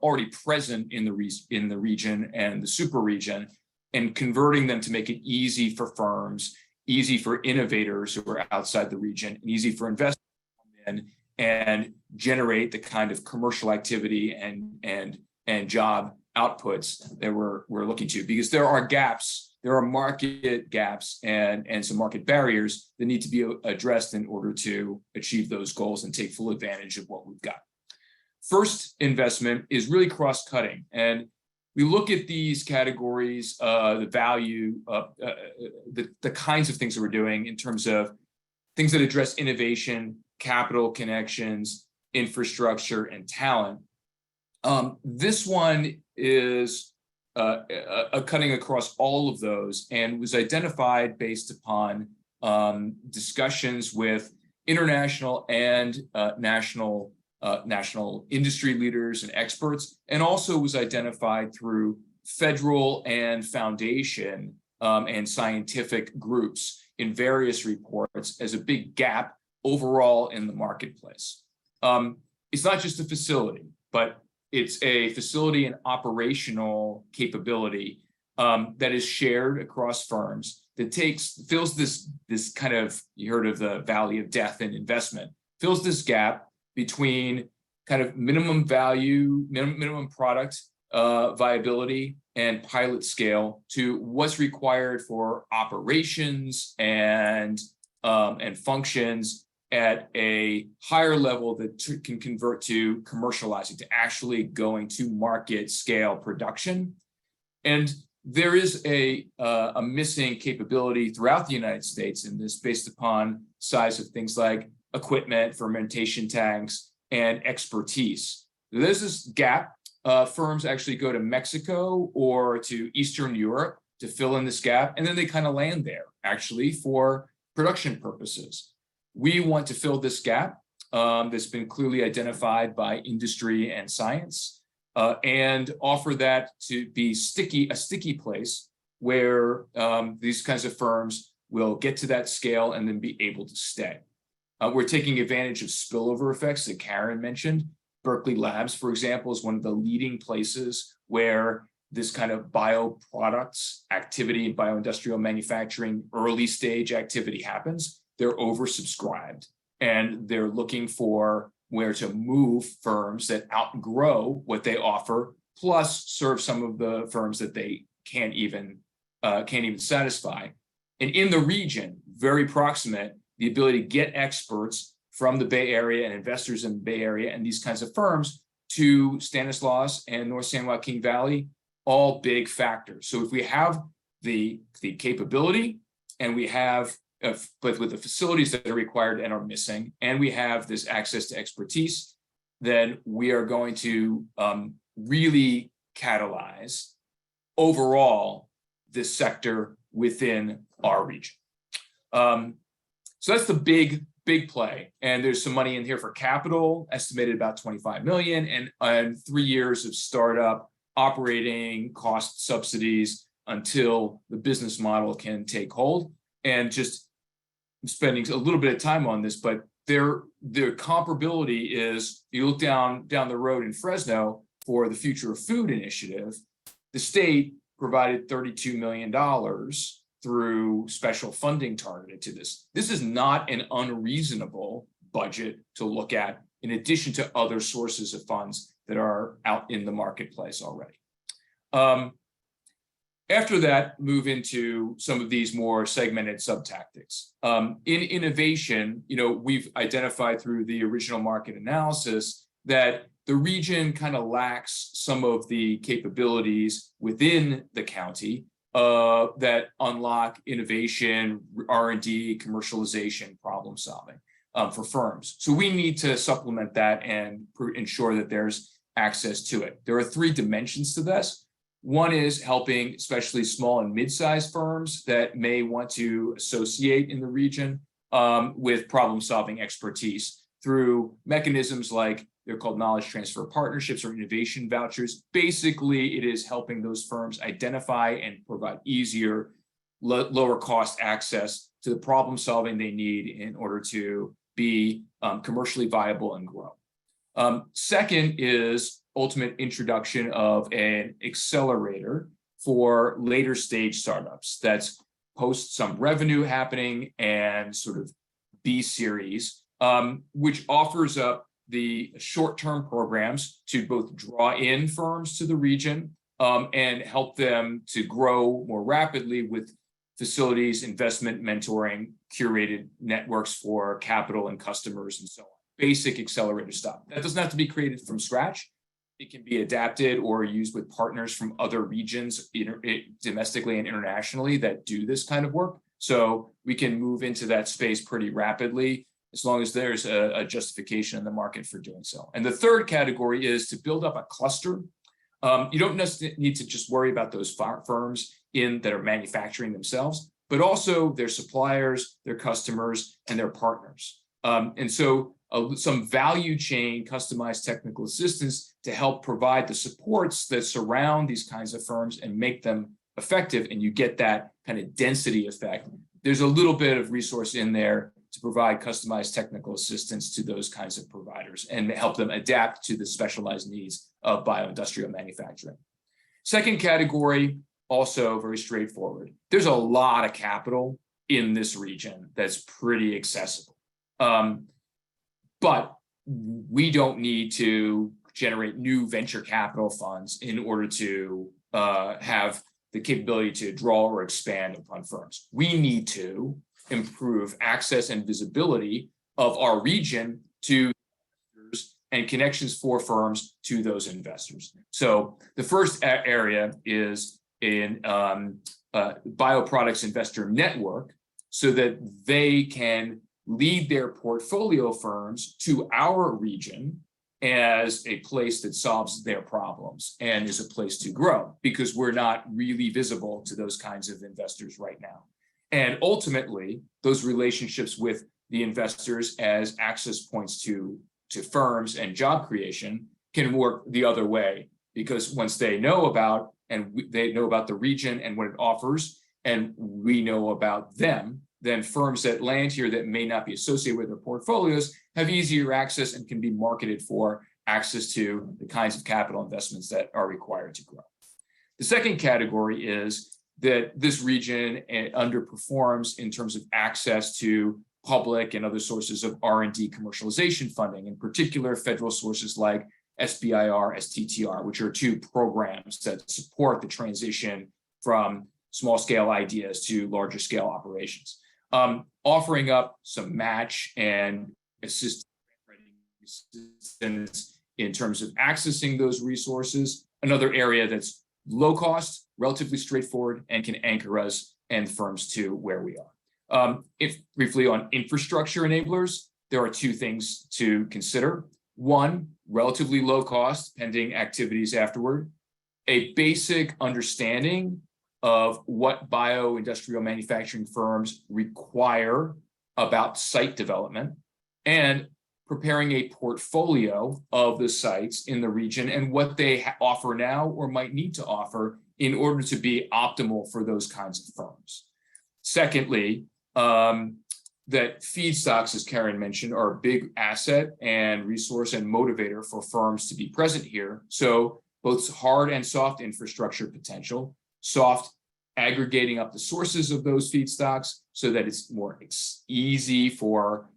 already present in the region and the super region, and converting them to make it easy for firms, easy for innovators who are outside the region, and easy for investors to come in and generate the kind of commercial activity and job outputs that we're looking to. Because there are gaps, there are market gaps and some market barriers that need to be addressed in order to achieve those goals and take full advantage of what we've got. First investment is really cross-cutting, and we look at these categories, the value, the kinds of things that we're doing in terms of things that address innovation, capital connections, infrastructure, and talent. This one is a cutting across all of those, and was identified based upon discussions with international and national industry leaders and experts, and also was identified through federal and foundation and scientific groups in various reports as a big gap overall in the marketplace. It's not just a facility, but it's a facility and operational capability that is shared across firms, that fills this kind of, you heard of the valley of death in investment, fills this gap between kind of minimum value, minimum product viability and pilot scale to what's required for operations and functions at a higher level that can convert to commercializing, to actually going to market scale production. And there is a missing capability throughout the United States in this, based upon size of things like equipment, fermentation tanks, and expertise. There's this gap. Firms actually go to Mexico or to Eastern Europe to fill in this gap, and then they kind of land there actually for production purposes. We want to fill this gap that's been clearly identified by industry and science, and offer that to be a sticky place where these kinds of firms will get to that scale and then be able to stay. We're taking advantage of spillover effects that Karen mentioned. Berkeley Labs, for example, is one of the leading places where this kind of bioproducts activity, bioindustrial manufacturing, early stage activity happens. They're oversubscribed, and they're looking for where to move firms that outgrow what they offer, plus serve some of the firms that they can't even satisfy. And in the region, very proximate, the ability to get experts from the Bay Area and investors in the Bay Area and these kinds of firms to Stanislaus and North San Joaquin Valley, all big factors. So if we have the capability, and we have, but with the facilities that are required and are missing, and we have this access to expertise, then we are going to really catalyze overall this sector within our region. So that's the big play. And there's some money in here for capital, estimated about 25 million, and 3 years of startup operating cost subsidies until the business model can take hold. And just spending a little bit of time on this, but their comparability is, you look down the road in Fresno for the Future of Food initiative, the state provided $32 million through special funding targeted to this. This is not an unreasonable budget to look at, in addition to other sources of funds that are out in the marketplace already. After that, move into some of these more segmented sub-tactics. In innovation, we've identified through the original market analysis that the region kind of lacks some of the capabilities within the county that unlock innovation, R&D, commercialization, problem solving for firms. So we need to supplement that and ensure that there's access to it. There are 3 dimensions to this. One is helping especially small and mid-sized firms that may want to associate in the region with problem solving expertise through mechanisms like they're called knowledge transfer partnerships or innovation vouchers. Basically, it is helping those firms identify and provide easier, lower cost access to the problem solving they need in order to be commercially viable and grow. Second is ultimate introduction of an accelerator for later stage startups that's post some revenue happening and sort of B series, which offers up the short-term programs to both draw in firms to the region and help them to grow more rapidly with facilities, investment, mentoring, curated networks for capital and customers and so on. Basic accelerator stuff. That doesn't have to be created from scratch. It can be adapted or used with partners from other regions domestically and internationally that do this kind of work. So we can move into that space pretty rapidly as long as there's a justification in the market for doing so. And the third category is to build up a cluster. You don't necessarily need to just worry about those firms that are manufacturing themselves, but also their suppliers, their customers, and their partners. And so some value chain customized technical assistance to help provide the supports that surround these kinds of firms and make them effective, and you get that kind of density effect. There's a little bit of resource in there to provide customized technical assistance to those kinds of providers and help them adapt to the specialized needs of bioindustrial manufacturing. Second category, also very straightforward. There's a lot of capital in this region that's pretty accessible. But we don't need to generate new venture capital funds in order to have the capability to draw or expand upon firms. We need to improve access and visibility of our region to investors and connections for firms to those investors. So the first area is in bioproducts investor network so that they can lead their portfolio firms to our region as a place that solves their problems and is a place to grow, because we're not really visible to those kinds of investors right now. And ultimately, those relationships with the investors as access points to firms and job creation can work the other way, because once they know about they know about the region and what it offers, and we know about them, then firms that land here that may not be associated with their portfolios have easier access and can be marketed for access to the kinds of capital investments that are required to grow. The second category is that this region underperforms in terms of access to public and other sources of R&D commercialization funding, in particular federal sources like SBIR, STTR, which are 2 programs that support the transition from small scale ideas to larger scale operations. Offering up some match and assistance in terms of accessing those resources. Another area that's low cost, relatively straightforward, and can anchor us and firms to where we are. If briefly on infrastructure enablers, there are 2 things to consider. One, relatively low cost, pending activities afterward. A basic understanding of what bioindustrial manufacturing firms require about site development, and preparing a portfolio of the sites in the region and what they offer now or might need to offer in order to be optimal for those kinds of firms. Secondly, that feedstocks, as Karen mentioned, are a big asset and resource and motivator for firms to be present here. So both hard and soft infrastructure potential, soft aggregating up the sources of those feedstocks so that it's more easy for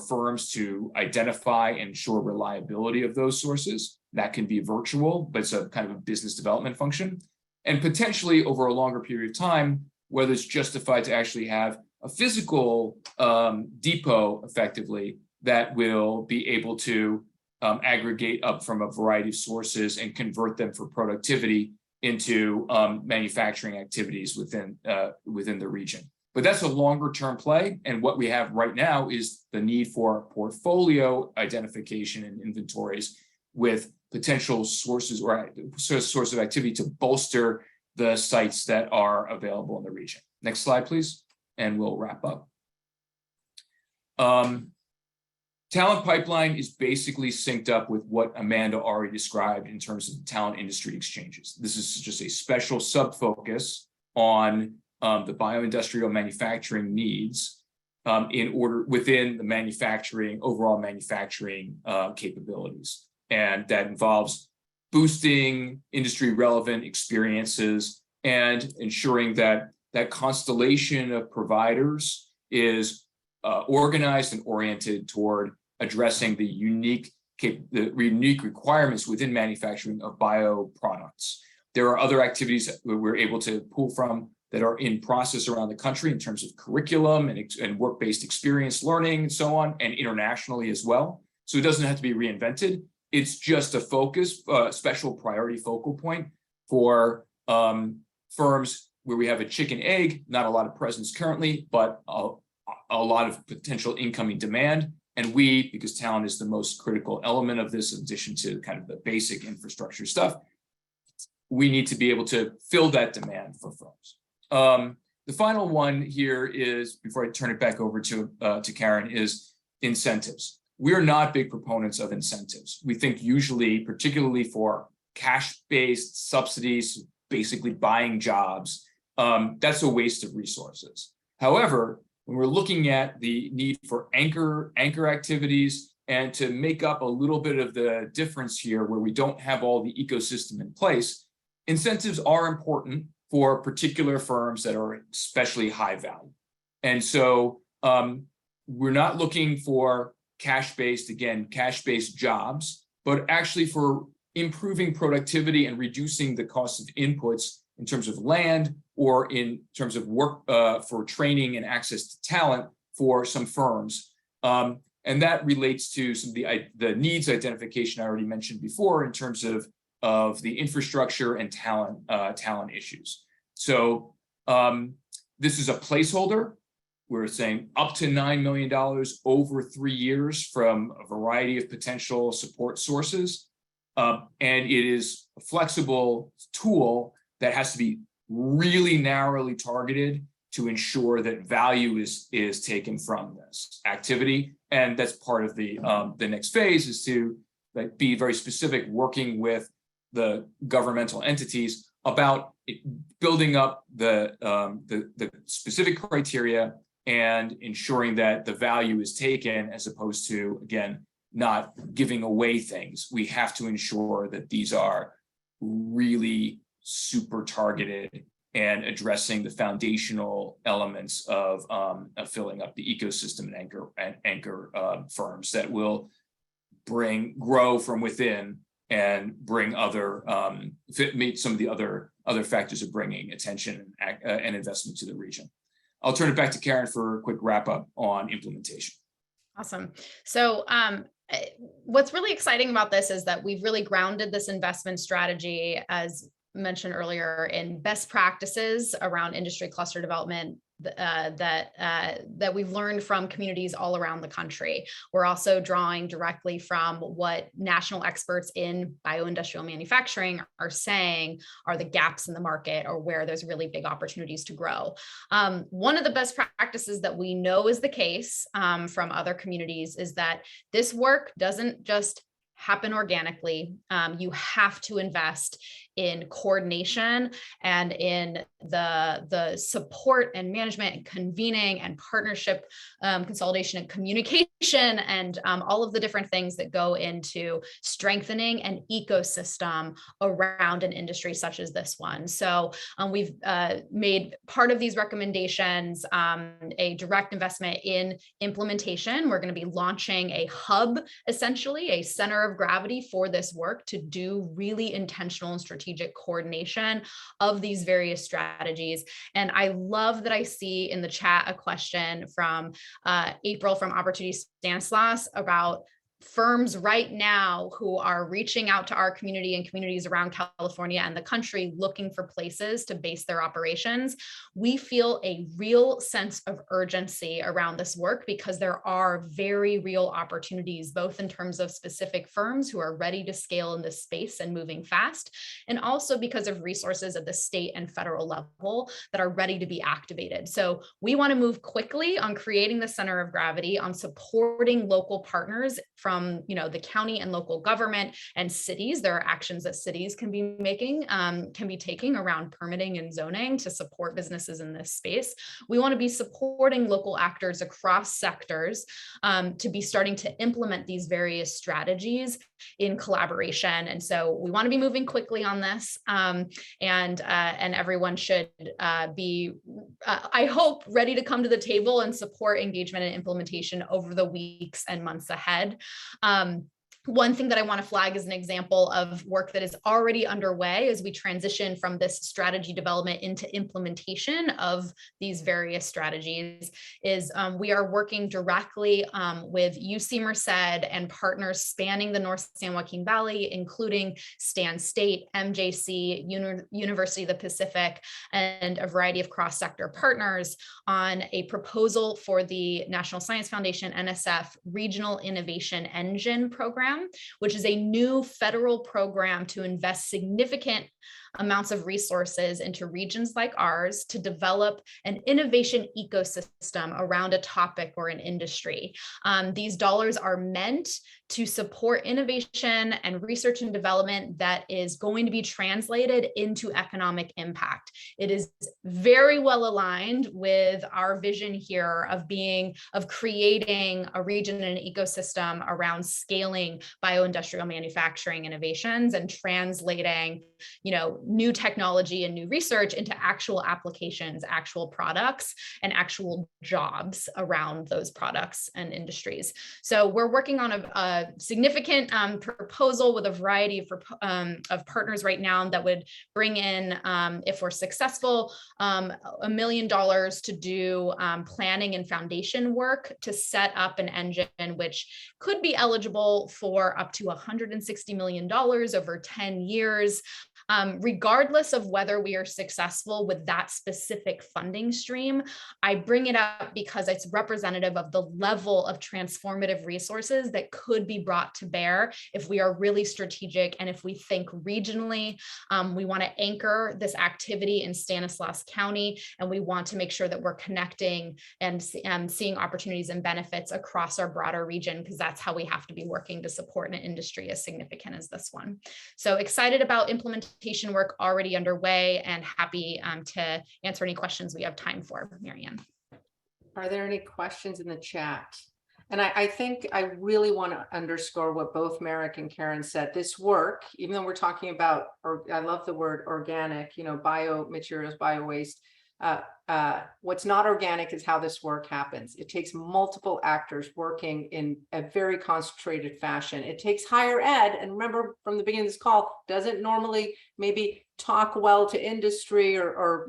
firms to identify and ensure reliability of those sources. That can be virtual, but it's a kind of a business development function. And potentially over a longer period of time, whether it's justified to actually have a physical depot effectively that will be able to aggregate up from a variety of sources and convert them for productivity into manufacturing activities within the region. But that's a longer term play. And what we have right now is the need for portfolio identification and inventories with potential sources or source of activity to bolster the sites that are available in the region. Next slide, please, and we'll wrap up. Talent pipeline is basically synced up with what Amanda already described in terms of talent industry exchanges. This is just a special sub-focus on the bioindustrial manufacturing needs within the overall manufacturing capabilities. And that involves boosting industry relevant experiences and ensuring that that constellation of providers is organized and oriented toward addressing the unique requirements within manufacturing of bioproducts. There are other activities that we're able to pull from that are in process around the country in terms of curriculum and work-based experience learning and so on, and internationally as well. So it doesn't have to be reinvented. It's just a focus, special priority focal point for firms where we have a chicken egg, not a lot of presence currently, but a lot of potential incoming demand. And we, because talent is the most critical element of this, in addition to kind of the basic infrastructure stuff, we need to be able to fill that demand for firms. The final one here is, before I turn it back over to Karen, is incentives. We're not big proponents of incentives. We think usually, particularly for cash-based subsidies, basically buying jobs, that's a waste of resources. However, when we're looking at the need for anchor activities and to make up a little bit of the difference here where we don't have all the ecosystem in place, incentives are important for particular firms that are especially high value. And so we're not looking for cash-based jobs, but actually for improving productivity and reducing the cost of inputs in terms of land or in terms of work for training and access to talent for some firms. And that relates to some of the needs identification I already mentioned before in terms of the infrastructure and talent issues. So this is a placeholder. We're saying up to $9 million over 3 years from a variety of potential support sources. And it is a flexible tool that has to be really narrowly targeted to ensure that value is taken from this activity. And that's part of the next phase, is to be very specific, working with the governmental entities about building up the specific criteria and ensuring that the value is taken, as opposed to, again, not giving away things. We have to ensure that these are really super targeted and addressing the foundational elements of filling up the ecosystem and anchor firms that will grow from within and bring meet some of the other factors of bringing attention and investment to the region. I'll turn it back to Karen for a quick wrap up on implementation. Awesome. So what's really exciting about this is that we've really grounded this investment strategy, as mentioned earlier, in best practices around industry cluster development that we've learned from communities all around the country. We're also drawing directly from what national experts in bioindustrial manufacturing are saying are the gaps in the market, or where there's really big opportunities to grow. One of the best practices that we know is the case from other communities is that this work doesn't just happen organically. You have to invest in coordination and in the support and management and convening and partnership consolidation and communication and all of the different things that go into strengthening an ecosystem around an industry such as this one. So we've made part of these recommendations a direct investment in implementation. We're going to be launching a hub, essentially a center of gravity for this work, to do really intentional and strategic coordination of these various strategies. And I love that I see in the chat a question from April from Opportunity Stanislaus about firms right now who are reaching out to our community and communities around California and the country looking for places to base their operations. We feel a real sense of urgency around this work because there are very real opportunities, both in terms of specific firms who are ready to scale in this space and moving fast, and also because of resources at the state and federal level that are ready to be activated. So we want to move quickly on creating the center of gravity, on supporting local partners from the county and local government and cities. There are actions that cities can be making, can be taking around permitting and zoning to support businesses in this space. We want to be supporting local actors across sectors to be starting to implement these various strategies in collaboration. And so we want to be moving quickly on this, and everyone should be, I hope, ready to come to the table and support engagement and implementation over the weeks and months ahead. One thing that I want to flag as an example of work that is already underway as we transition from this strategy development into implementation of these various strategies is we are working directly with UC Merced and partners spanning the North San Joaquin Valley, including Stan State, MJC, University of the Pacific, and a variety of cross-sector partners on a proposal for the National Science Foundation, NSF, Regional Innovation Engine Program, which is a new federal program to invest significant amounts of resources into regions like ours to develop an innovation ecosystem around a topic or an industry. These dollars are meant to support innovation and research and development that is going to be translated into economic impact. It is very well aligned with our vision here of creating a region and an ecosystem around scaling bioindustrial manufacturing innovations and translating, new technology and new research into actual applications, actual products, and actual jobs around those products and industries. So we're working on a significant proposal with a variety of partners right now that would bring in, if we're successful, $1 million to do planning and foundation work to set up an engine which could be eligible for up to $160 million over 10 years. Regardless of whether we are successful with that specific funding stream, I bring it up because it's representative of the level of transformative resources that could be brought to bear if we are really strategic and if we think regionally. We want to anchor this activity in Stanislaus County, and we want to make sure that we're connecting and seeing opportunities and benefits across our broader region, because that's how we have to be working to support an industry as significant as this one. So excited about implementation work already underway, and happy to answer any questions we have time for. Marianne. Are there any questions in the chat? And I think I really want to underscore what both Merrick and Karen said. This work, even though we're talking about, or I love the word organic, biomaterials, bio-waste, what's not organic is how this work happens. It takes multiple actors working in a very concentrated fashion. It takes higher ed, and remember from the beginning of this call, doesn't normally maybe talk well to industry or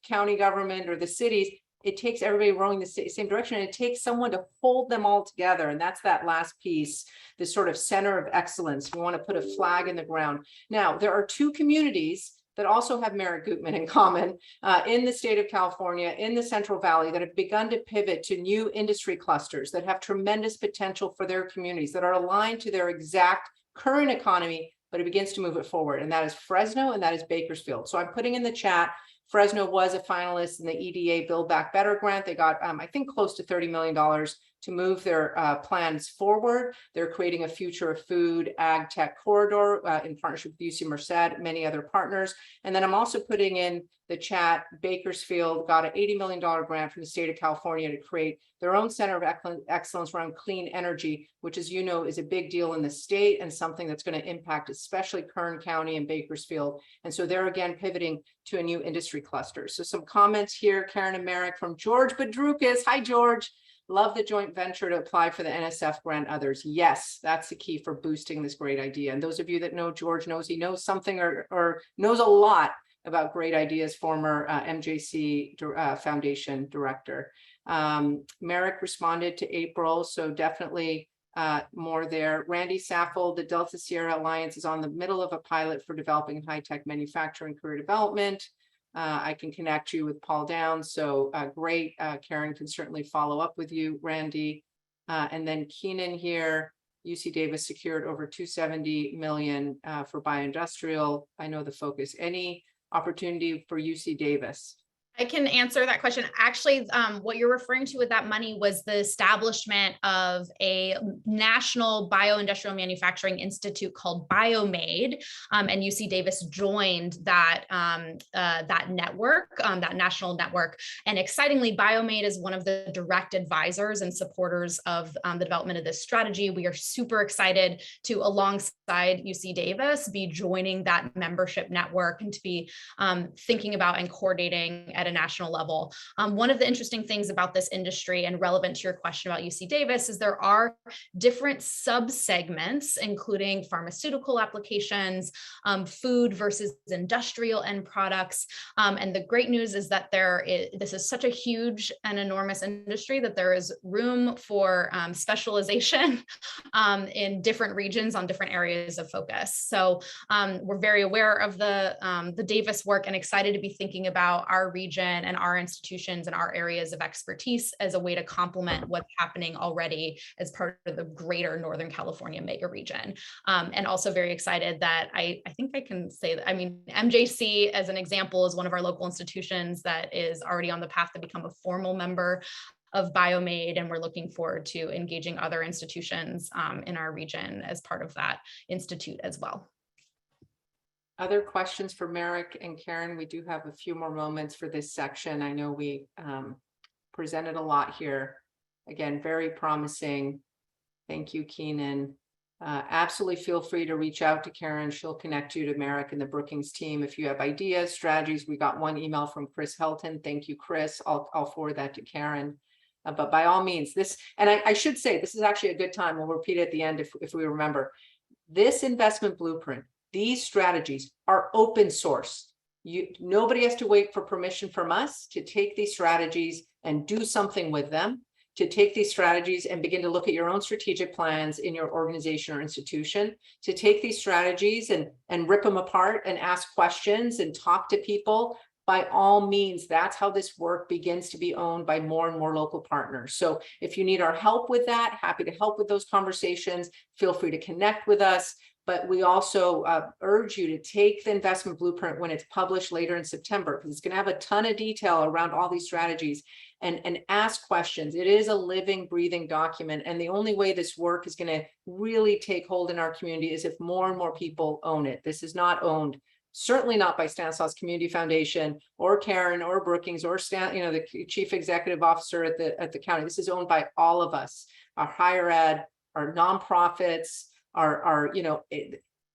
county government or the cities. It takes everybody rowing the same direction, and it takes someone to hold them all together. And that's that last piece, this sort of center of excellence. We want to put a flag in the ground. Now, there are two communities that also have Merrick Gutman in common in the state of California, in the Central Valley, that have begun to pivot to new industry clusters that have tremendous potential for their communities, that are aligned to their exact current economy, but it begins to move it forward. And that is Fresno and that is Bakersfield. So I'm putting in the chat, Fresno was a finalist in the EDA Build Back Better grant. They got, I think, close to $30 million to move their plans forward. They're creating a future of food ag tech corridor in partnership with UC Merced, many other partners. And then I'm also putting in the chat, Bakersfield got an $80 million grant from the state of California to create their own center of excellence around clean energy, which, as you know, is a big deal in the state and something that's going to impact especially Kern County and Bakersfield. And so they're again pivoting to a new industry cluster. So some comments here, Karen and Merrick, from George Bedrukis. Hi, George. Love the joint venture to apply for the NSF grant. Others, yes, that's the key for boosting this great idea. And those of you that know George knows he knows something or knows a lot about great ideas, former MJC Foundation director. Merrick responded to April, so definitely more there. Randy Saffold, the Delta Sierra Alliance is on the middle of a pilot for developing high-tech manufacturing career development. I can connect you with Paul Downs. So great. Karen can certainly follow up with you, Randy. And then Keenan here, UC Davis secured over 270 million for bioindustrial. I know the focus. Any opportunity for UC Davis? I can answer that question. Actually, what you're referring to with that money was the establishment of a national bioindustrial manufacturing institute called BioMade, and UC Davis joined that that network, that national network. And excitingly, BioMade is one of the direct advisors and supporters of the development of this strategy. We are super excited to, alongside UC Davis, be joining that membership network and to be thinking about and coordinating at a national level. One of the interesting things about this industry, and relevant to your question about UC Davis, is there are different subsegments, including pharmaceutical applications, food versus industrial end products. And the great news is that this is such a huge and enormous industry that there is room for specialization in different regions on different areas of focus. So we're very aware of the Davis work and excited to be thinking about our region and our institutions and our areas of expertise as a way to complement what's happening already as part of the greater Northern California mega region. And also very excited that I think I can say that, I mean, MJC as an example is one of our local institutions that is already on the path to become a formal member of BioMade, and we're looking forward to engaging other institutions in our region as part of that institute as well. Other questions for Merrick and Karen? We do have a few more moments for this section. I know we presented a lot here. Again, very promising. Thank you, Keenan. Absolutely feel free to reach out to Karen. She'll connect you to Merrick and the Brookings team if you have ideas, strategies. We got one email from Chris Helton. Thank you, Chris. I'll forward that to Karen. But by all means, this, and I should say, this is actually a good time. We'll repeat it at the end if we remember. This investment blueprint, these strategies are open source. Nobody has to wait for permission from us to take these strategies and do something with them, to take these strategies and begin to look at your own strategic plans in your organization or institution, to take these strategies and rip them apart and ask questions and talk to people. By all means, that's how this work begins to be owned by more and more local partners. So if you need our help with that, happy to help with those conversations. Feel free to connect with us. But we also urge you to take the investment blueprint when it's published later in September, because it's going to have a ton of detail around all these strategies, and ask questions. It is a living, breathing document. And the only way this work is going to really take hold in our community is if more and more people own it. This is not owned, certainly not by Stanislaus Community Foundation or Karen or Brookings or the chief executive officer at the county. This is owned by all of us, our higher ed, our nonprofits,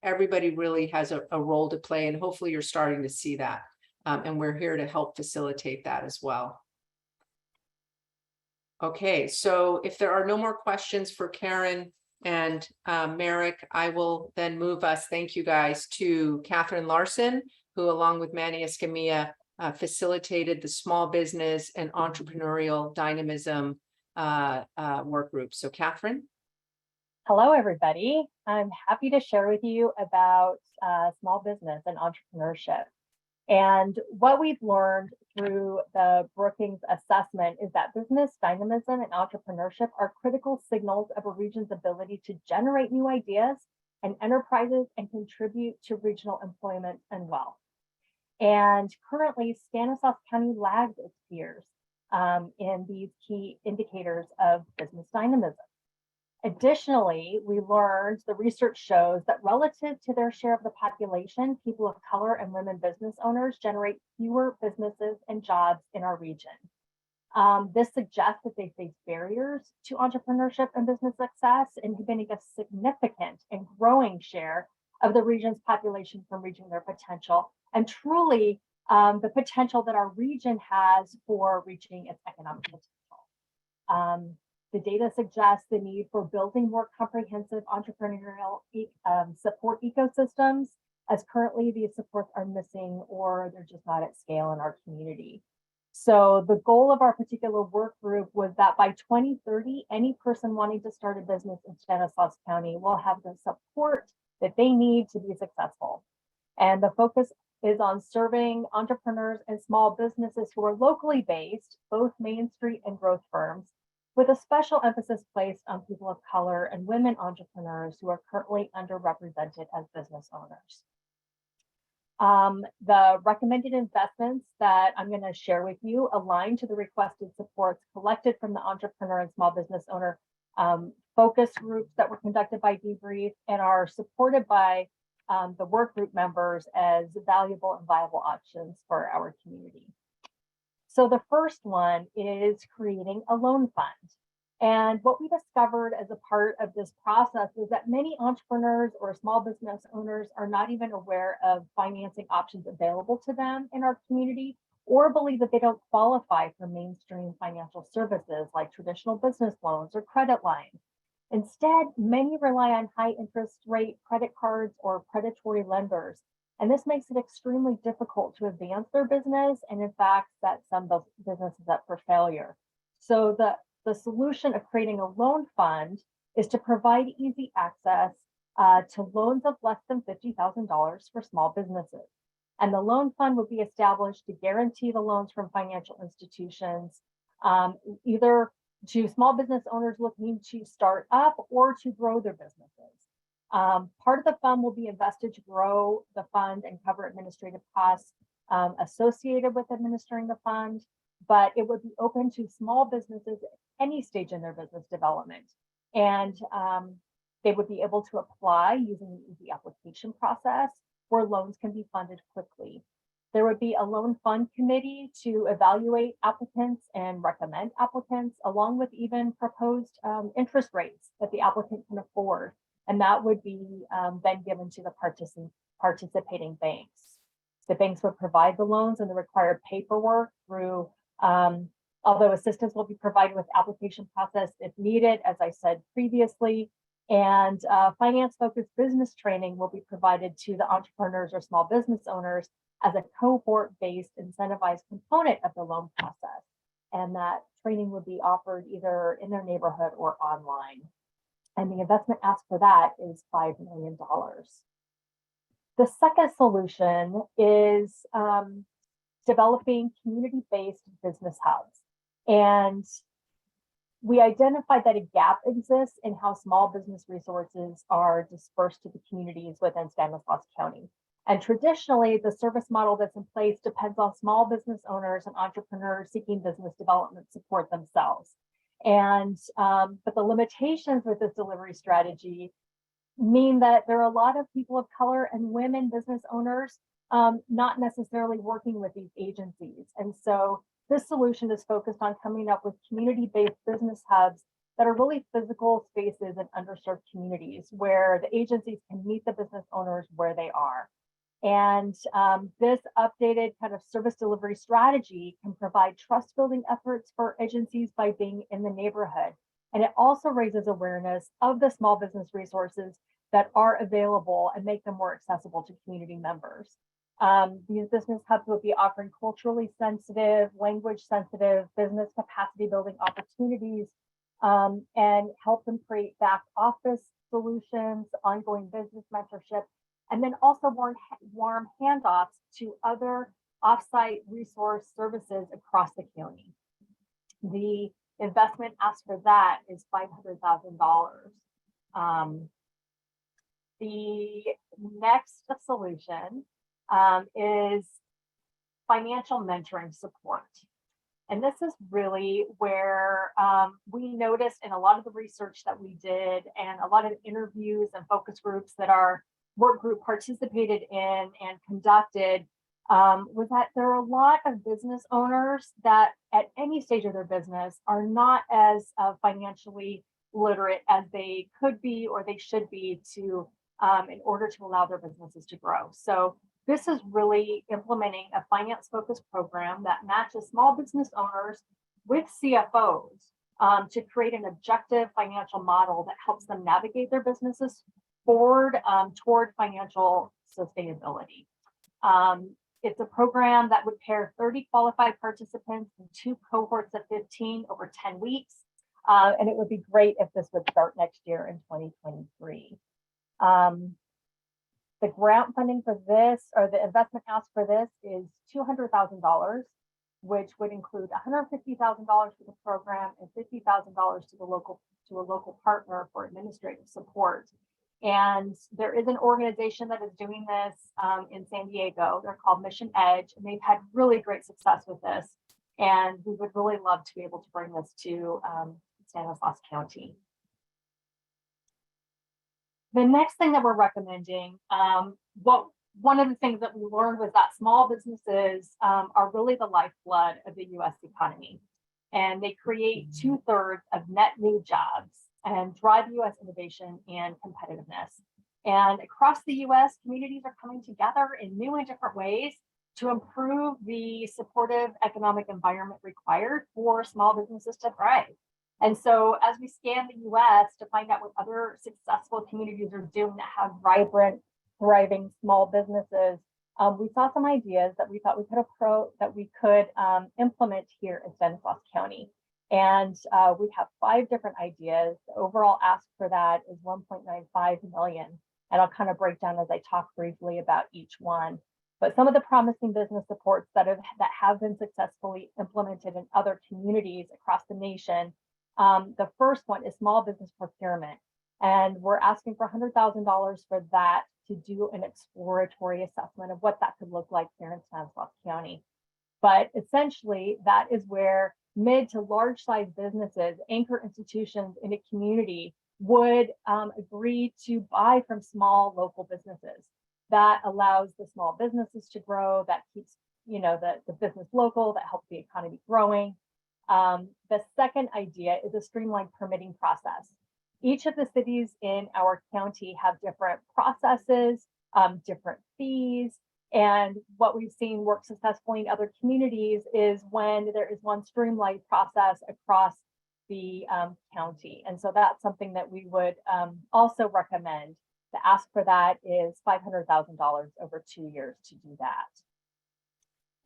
everybody really has a role to play, and hopefully you're starting to see that. And we're here to help facilitate that as well. Okay, so if there are no more questions for Karen and Merrick, I will then move us, thank you guys, to Catherine Larson, who along with Manny Escamilla facilitated the small business and entrepreneurial dynamism work group. So Catherine. Hello, everybody. I'm happy to share with you about small business and entrepreneurship. And what we've learned through the Brookings assessment is that business dynamism and entrepreneurship are critical signals of a region's ability to generate new ideas and enterprises and contribute to regional employment and wealth. And currently, Stanislaus County lags its peers in these key indicators of business dynamism. Additionally, we learned, the research shows that relative to their share of the population, people of color and women business owners generate fewer businesses and jobs in our region. This suggests that they face barriers to entrepreneurship and business success, inhibiting a significant and growing share of the region's population from reaching their potential, and truly the potential that our region has for reaching its economic potential. The data suggests the need for building more comprehensive entrepreneurial support ecosystems, as currently these supports are missing or they're just not at scale in our community. So the goal of our particular work group was that by 2030, any person wanting to start a business in Stanislaus County will have the support that they need to be successful. And the focus is on serving entrepreneurs and small businesses who are locally based, both Main Street and growth firms, with a special emphasis placed on people of color and women entrepreneurs who are currently underrepresented as business owners. The recommended investments that I'm going to share with you align to the requested supports collected from the entrepreneur and small business owner focus groups that were conducted by Debrief and are supported by the work group members as valuable and viable options for our community. So the first one is creating a loan fund. And what we discovered as a part of this process is that many entrepreneurs or small business owners are not even aware of financing options available to them in our community, or believe that they don't qualify for mainstream financial services like traditional business loans or credit lines. Instead, many rely on high interest rate credit cards or predatory lenders. And this makes it extremely difficult to advance their business and in fact set some businesses up for failure. So the solution of creating a loan fund is to provide easy access to loans of less than $50,000 for small businesses. And the loan fund would be established to guarantee the loans from financial institutions, either to small business owners looking to start up or to grow their businesses. Part of the fund will be invested to grow the fund and cover administrative costs associated with administering the fund, but it would be open to small businesses at any stage in their business development. And they would be able to apply using the easy application process where loans can be funded quickly. There would be a loan fund committee to evaluate applicants and recommend applicants, along with even proposed interest rates that the applicant can afford. And that would be then given to the participating banks. The banks would provide the loans and the required paperwork through, although assistance will be provided with application process if needed, as I said previously, and finance-focused business training will be provided to the entrepreneurs or small business owners as a cohort-based incentivized component of the loan process. And that training would be offered either in their neighborhood or online. And the investment asked for that is $5 million. The second solution is developing community-based business hubs. And we identified that a gap exists in how small business resources are dispersed to the communities within Stanislaus County. And traditionally, the service model that's in place depends on small business owners and entrepreneurs seeking business development support themselves. And but the limitations with this delivery strategy mean that there are a lot of people of color and women business owners not necessarily working with these agencies. And so this solution is focused on coming up with community-based business hubs that are really physical spaces in underserved communities where the agencies can meet the business owners where they are. And this updated kind of service delivery strategy can provide trust building efforts for agencies by being in the neighborhood. And it also raises awareness of the small business resources that are available and make them more accessible to community members. These business hubs will be offering culturally sensitive, language sensitive business capacity building opportunities and help them create back office solutions, ongoing business mentorship, and then also warm handoffs to other offsite resource services across the county. The investment asked for that is $500,000. The next solution is financial mentoring support. And this is really where we noticed in a lot of the research that we did and a lot of interviews and focus groups that our work group participated in and conducted was that there are a lot of business owners that at any stage of their business are not as financially literate as they could be or they should be to in order to allow their businesses to grow. So this is really implementing a finance-focused program that matches small business owners with CFOs to create an objective financial model that helps them navigate their businesses forward toward financial sustainability. It's a program that would pair 30 qualified participants in 2 cohorts of 15 over 10 weeks. And it would be great if this would start next year in 2023. The grant funding for this, or the investment ask for this, is $200,000, which would include $150,000 for the program and $50,000 to a local partner for administrative support. And there is an organization that is doing this in San Diego. They're called Mission Edge, and they've had really great success with this. And we would really love to be able to bring this to Stanislaus County. The next thing that we're recommending, one of the things that we learned was that small businesses are really the lifeblood of the US economy. And they create 2/3 of net new jobs and drive US innovation and competitiveness. And across the US, communities are coming together in new and different ways to improve the supportive economic environment required for small businesses to thrive. And so as we scan the US to find out what other successful communities are doing that have vibrant, thriving small businesses, we saw some ideas that we thought we could implement here in Stanislaus County. And we have 5 different ideas. The overall ask for that is $1.95 million. And I'll kind of break down as I talk briefly about each one. But some of the promising business supports that have been successfully implemented in other communities across the nation. The first one is small business procurement. And we're asking for $100,000 for that to do an exploratory assessment of what that could look like here in Stanislaus County. But essentially, that is where mid to large size businesses, anchor institutions in a community would agree to buy from small local businesses. That allows the small businesses to grow, that keeps the business local, that helps the economy growing. The second idea is a streamlined permitting process. Each of the cities in our county have different processes, different fees, and what we've seen work successfully in other communities is when there is one streamlined process across the county. And so that's something that we would also recommend. The ask for that is $500,000 over 2 years to do that.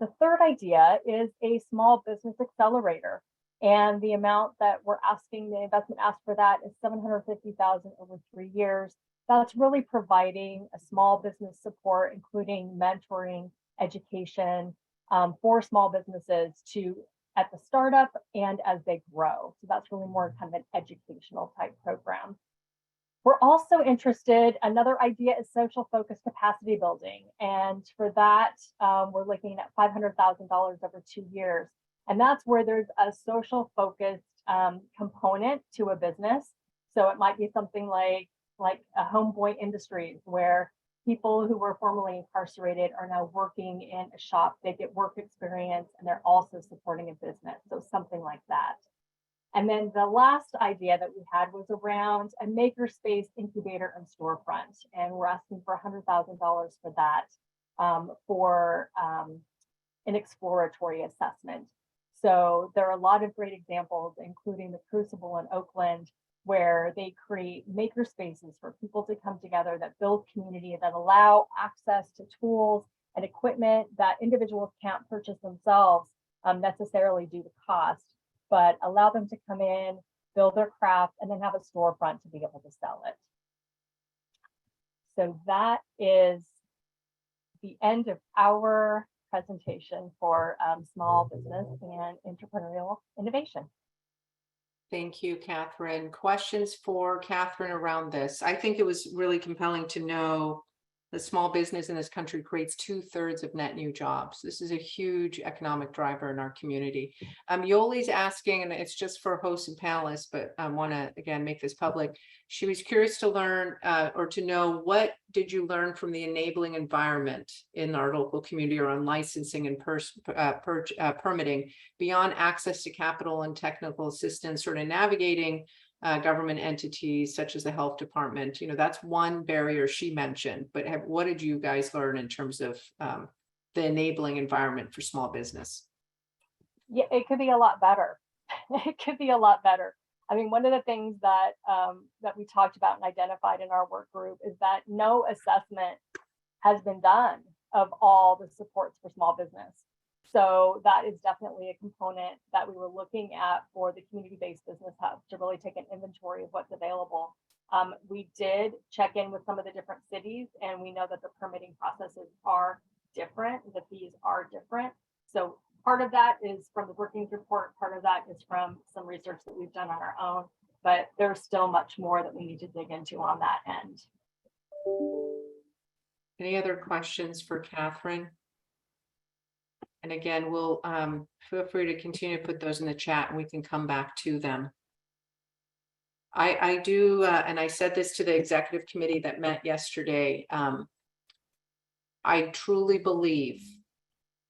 The third idea is a small business accelerator. And the amount that we're asking, the investment ask for that is $750,000 over 3 years. That's really providing a small business support, including mentoring, education for small businesses at the startup and as they grow. So that's really more kind of an educational type program. We're also interested, another idea is social focus capacity building. And for that, we're looking at $500,000 over 2 years. And that's where there's a social focused component to a business. So it might be something like a Homeboy Industries, where people who were formerly incarcerated are now working in a shop. They get work experience and they're also supporting a business. So something like that. And then the last idea that we had was around a makerspace incubator and storefront. And we're asking for $100,000 for that for an exploratory assessment. So there are a lot of great examples, including the Crucible in Oakland, where they create maker spaces for people to come together that build community, that allow access to tools and equipment that individuals can't purchase themselves necessarily due to cost, but allow them to come in, build their craft, and then have a storefront to be able to sell it. So that is the end of our presentation for small business and entrepreneurial innovation. Thank you, Catherine. Questions for Catherine around this? I think it was really compelling to know the small business in this country creates 2/3 of net new jobs. This is a huge economic driver in our community. Yoli's asking, and it's just for hosts and panelists, but I want to again make this public. She was curious to learn or to know, what did you learn from the enabling environment in our local community around licensing and permitting beyond access to capital and technical assistance, sort of navigating government entities such as the health department? That's one barrier she mentioned, but what did you guys learn in terms of the enabling environment for small business? Yeah, it could be a lot better. It could be a lot better. I mean, one of the things that that we talked about and identified in our work group is that no assessment has been done of all the supports for small business. So that is definitely a component that we were looking at for the community-based business hub to really take an inventory of what's available. We did check in with some of the different cities, and we know that the permitting processes are different, the fees are different. So part of that is from the Brookings report, part of that is from some research that we've done on our own, but there's still much more that we need to dig into on that end. Any other questions for Catherine? And again, we'll feel free to continue to put those in the chat and we can come back to them. I do, and I said this to the executive committee that met yesterday. I truly believe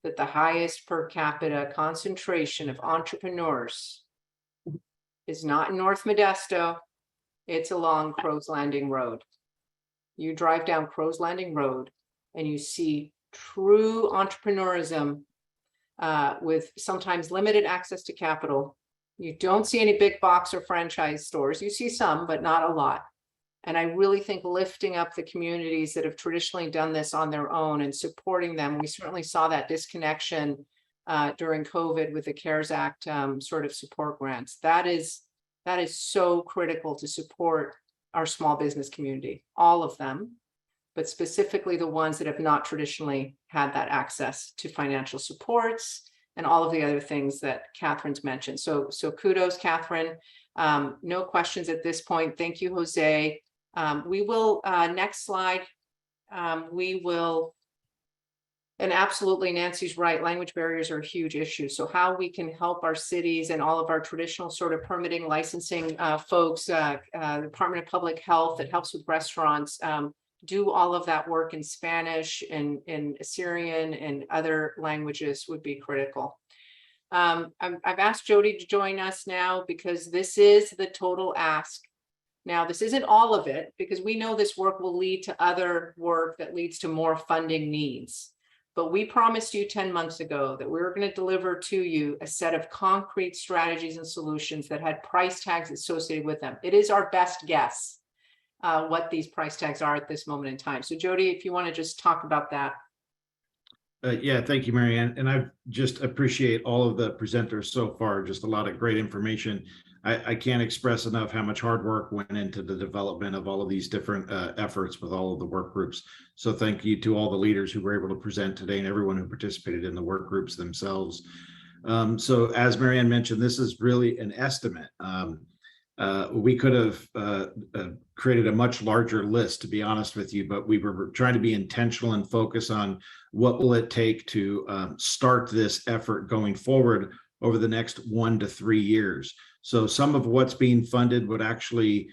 that the highest per capita concentration of entrepreneurs is not in North Modesto, it's along Crow's Landing Road. You drive down Crow's Landing Road and you see true entrepreneurism with sometimes limited access to capital. You don't see any big box or franchise stores. You see some, but not a lot. And I really think lifting up the communities that have traditionally done this on their own and supporting them, we certainly saw that disconnection during COVID with the CARES Act sort of support grants. That is so critical to support our small business community, all of them, but specifically the ones that have not traditionally had that access to financial supports and all of the other things that Catherine's mentioned. So kudos, Catherine. No questions at this point. Thank you, Jose. We will, next slide, we will, and absolutely Nancy's right, language barriers are a huge issue. So how we can help our cities and all of our traditional sort of permitting licensing folks, Department of Public Health that helps with restaurants, do all of that work in Spanish and in Assyrian and other languages would be critical. I've asked Jody to join us now because this is the total ask. Now, this isn't all of it because we know this work will lead to other work that leads to more funding needs. But we promised you 10 months ago that we were going to deliver to you a set of concrete strategies and solutions that had price tags associated with them. It is our best guess what these price tags are at this moment in time. So Jody, if you want to just talk about that. Yeah, thank you, Marianne. And I just appreciate all of the presenters so far, just a lot of great information. I can't express enough how much hard work went into the development of all of these different efforts with all of the work groups. So thank you to all the leaders who were able to present today and everyone who participated in the work groups themselves. So as Marianne mentioned, this is really an estimate. We could have created a much larger list, to be honest with you, but we were trying to be intentional and focus on what will it take to start this effort going forward over the next 1 to 3 years. So some of what's being funded would actually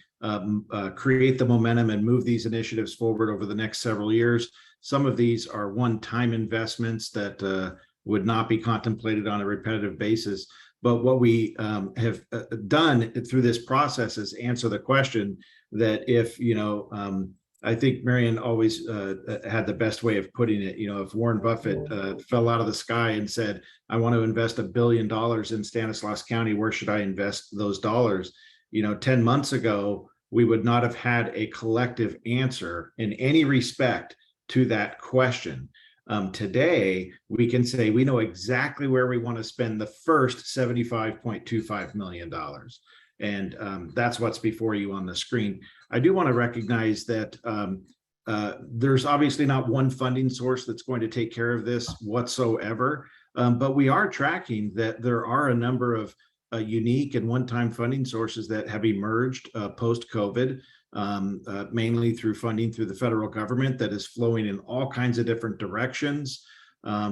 create the momentum and move these initiatives forward over the next several years. Some of these are one-time investments that would not be contemplated on a repetitive basis. But what we have done through this process is answer the question that if, I think Marianne always had the best way of putting it, if Warren Buffett fell out of the sky and said, I want to invest $1 billion in Stanislaus County, where should I invest those dollars? 10 months ago, we would not have had a collective answer in any respect to that question. Today, we can say we know exactly where we want to spend the first $75.25 million. And that's what's before you on the screen. I do want to recognize that there's obviously not one funding source that's going to take care of this whatsoever, but we are tracking that there are a number of unique and one-time funding sources that have emerged post-COVID, mainly through funding through the federal government that is flowing in all kinds of different directions,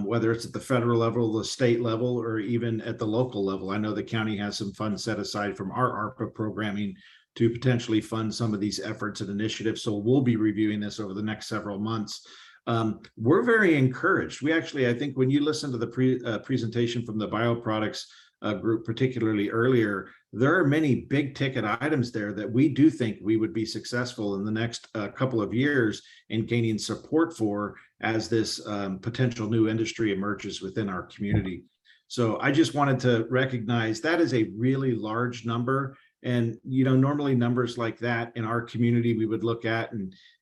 whether it's at the federal level, the state level, or even at the local level. I know the county has some funds set aside from our ARPA programming to potentially fund some of these efforts and initiatives. So we'll be reviewing this over the next several months. We're very encouraged. We actually, I think when you listen to the presentation from the bioproducts group, particularly earlier, there are many big ticket items there that we do think we would be successful in the next couple of years in gaining support for as this potential new industry emerges within our community. So I just wanted to recognize that is a really large number. And, you know, normally numbers like that in our community, we would look at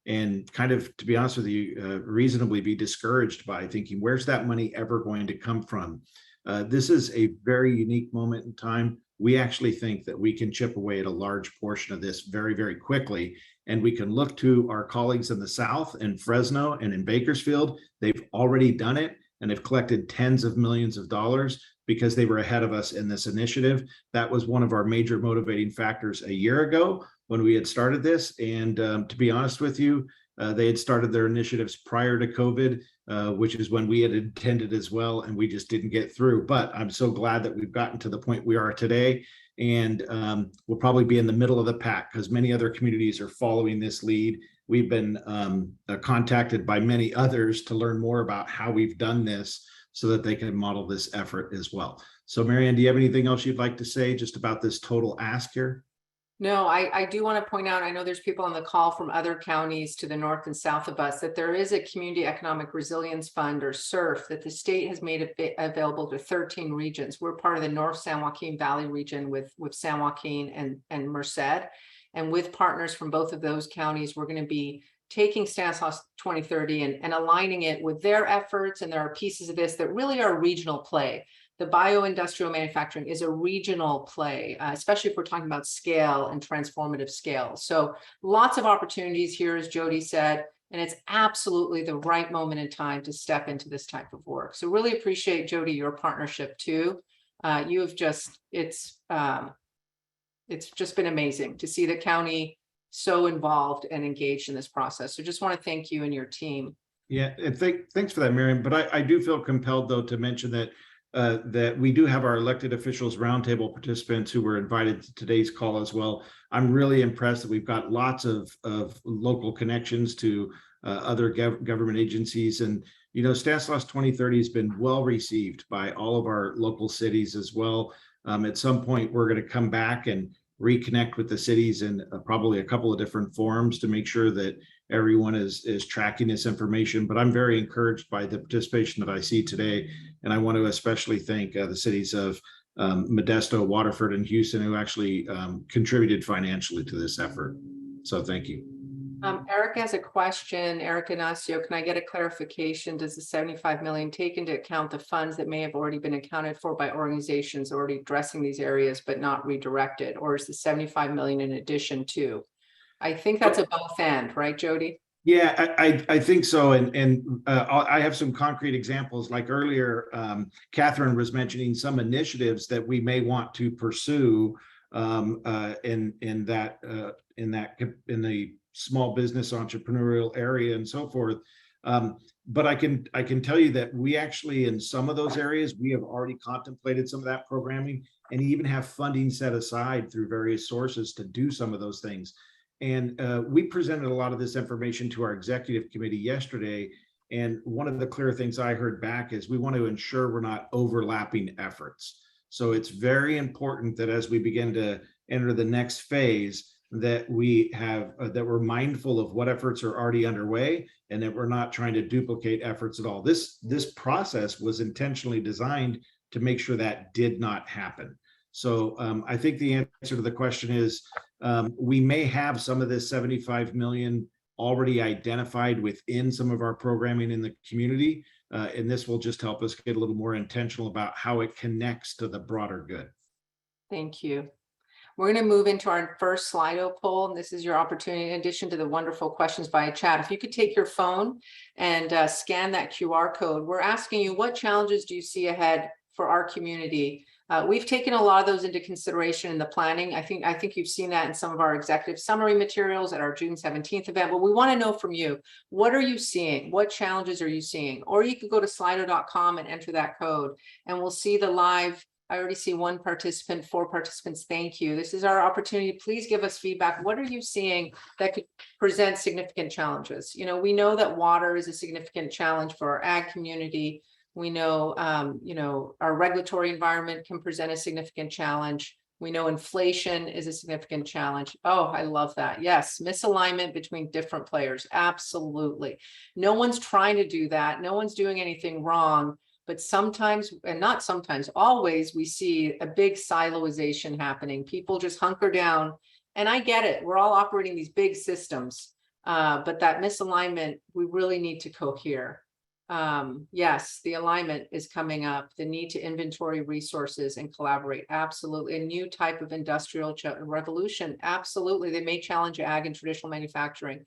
and kind of, to be honest with you, reasonably be discouraged by thinking, where's that money ever going to come from? This is a very unique moment in time. We actually think that we can chip away at a large portion of this very, very quickly. And we can look to our colleagues in the South, in Fresno and in Bakersfield. They've already done it, and they've collected tens of millions of dollars because they were ahead of us in this initiative. That was one of our major motivating factors a year ago when we had started this. And to be honest with you, they had started their initiatives prior to COVID, which is when we had intended as well, and we just didn't get through. But I'm so glad that we've gotten to the point we are today, and we'll probably be in the middle of the pack because many other communities are following this lead. We've been contacted by many others to learn more about how we've done this so that they can model this effort as well. So Marianne, do you have anything else you'd like to say just about this total ask here? No, I do want to point out, I know there's people on the call from other counties to the north and south of us, that there is a Community Economic Resilience Fund, or SURF, that the state has made available to 13 regions. We're part of the North San Joaquin Valley region with San Joaquin and Merced. And with partners from both of those counties, we're going to be taking Stanislaus 2030 and aligning it with their efforts. And there are pieces of this that really are regional play. The bioindustrial manufacturing is a regional play, especially if we're talking about scale and transformative scale. So lots of opportunities here, as Jody said, and it's absolutely the right moment in time to step into this type of work. So really appreciate, Jody, your partnership too. You have just, it's just been amazing to see the county so involved and engaged in this process. So just want to thank you and your team. Yeah, and thanks for that, Marianne. But I do feel compelled, though, to mention that that we do have our elected officials roundtable participants who were invited to today's call as well. I'm really impressed that we've got lots of local connections to other government agencies. And, you know, Stanislaus 2030 has been well received by all of our local cities as well. At some point, we're going to come back and reconnect with the cities in probably a couple of different forums to make sure that everyone is tracking this information. But I'm very encouraged by the participation that I see today. And I want to especially thank the cities of Modesto, Waterford, and Houston, who actually contributed financially to this effort. So thank you. Eric has a question. Eric Ignacio, can I get a clarification? Does the 75 million take into account the funds that may have already been accounted for by organizations already addressing these areas but not redirected? Or is the 75 million in addition to? I think that's a both end, right, Jody? Yeah, I think so. And I have some concrete examples. Like earlier, Catherine was mentioning some initiatives that we may want to pursue in the small business entrepreneurial area and so forth. But I can tell you that we actually, in some of those areas, we have already contemplated some of that programming and even have funding set aside through various sources to do some of those things. And we presented a lot of this information to our executive committee yesterday. And one of the clear things I heard back is we want to ensure we're not overlapping efforts. So it's very important that as we begin to enter the next phase, that we have that we're mindful of what efforts are already underway and that we're not trying to duplicate efforts at all. This process was intentionally designed to make sure that did not happen. So I think the answer to the question is we may have some of this 75 million already identified within some of our programming in the community. And this will just help us get a little more intentional about how it connects to the broader good. Thank you. We're going to move into our first Slido poll, and this is your opportunity, in addition to the wonderful questions via chat. If you could take your phone and scan that QR code, we're asking you, what challenges do you see ahead for our community? We've taken a lot of those into consideration in the planning. I think you've seen that in some of our executive summary materials at our June 17th event, but we want to know from you, what are you seeing? What challenges are you seeing? Or you could go to slido.com and enter that code, and we'll see the live. I already see one participant, 4 participants. Thank you. This is our opportunity. Please give us feedback. What are you seeing that could present significant challenges? You know, we know that water is a significant challenge for our ag community. We know, our regulatory environment can present a significant challenge. We know inflation is a significant challenge. Oh, I love that. Yes, misalignment between different players. Absolutely. No one's trying to do that. No one's doing anything wrong. But sometimes, and not sometimes, always, we see a big siloization happening. People just hunker down. And I get it. We're all operating these big systems. But that misalignment, we really need to cohere. Yes, the alignment is coming up. The need to inventory resources and collaborate. Absolutely. A new type of industrial revolution. Absolutely. They may challenge ag and traditional manufacturing.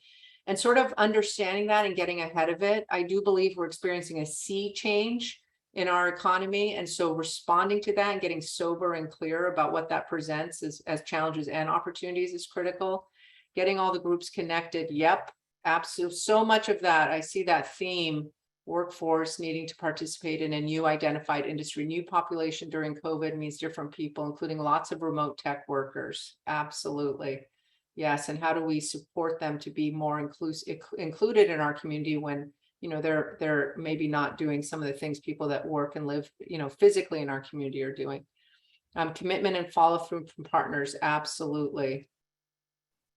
And sort of understanding that and getting ahead of it, I do believe we're experiencing a sea change in our economy. And so responding to that and getting sober and clear about what that presents as challenges and opportunities is critical. Getting all the groups connected. Yep, absolutely. So much of that, I see that theme, workforce needing to participate in a new identified industry. New population during COVID means different people, including lots of remote tech workers. Absolutely. Yes, and how do we support them to be more included in our community when, you know, they're maybe not doing some of the things people that work and live, you know, physically in our community are doing. Commitment and follow through from partners. Absolutely.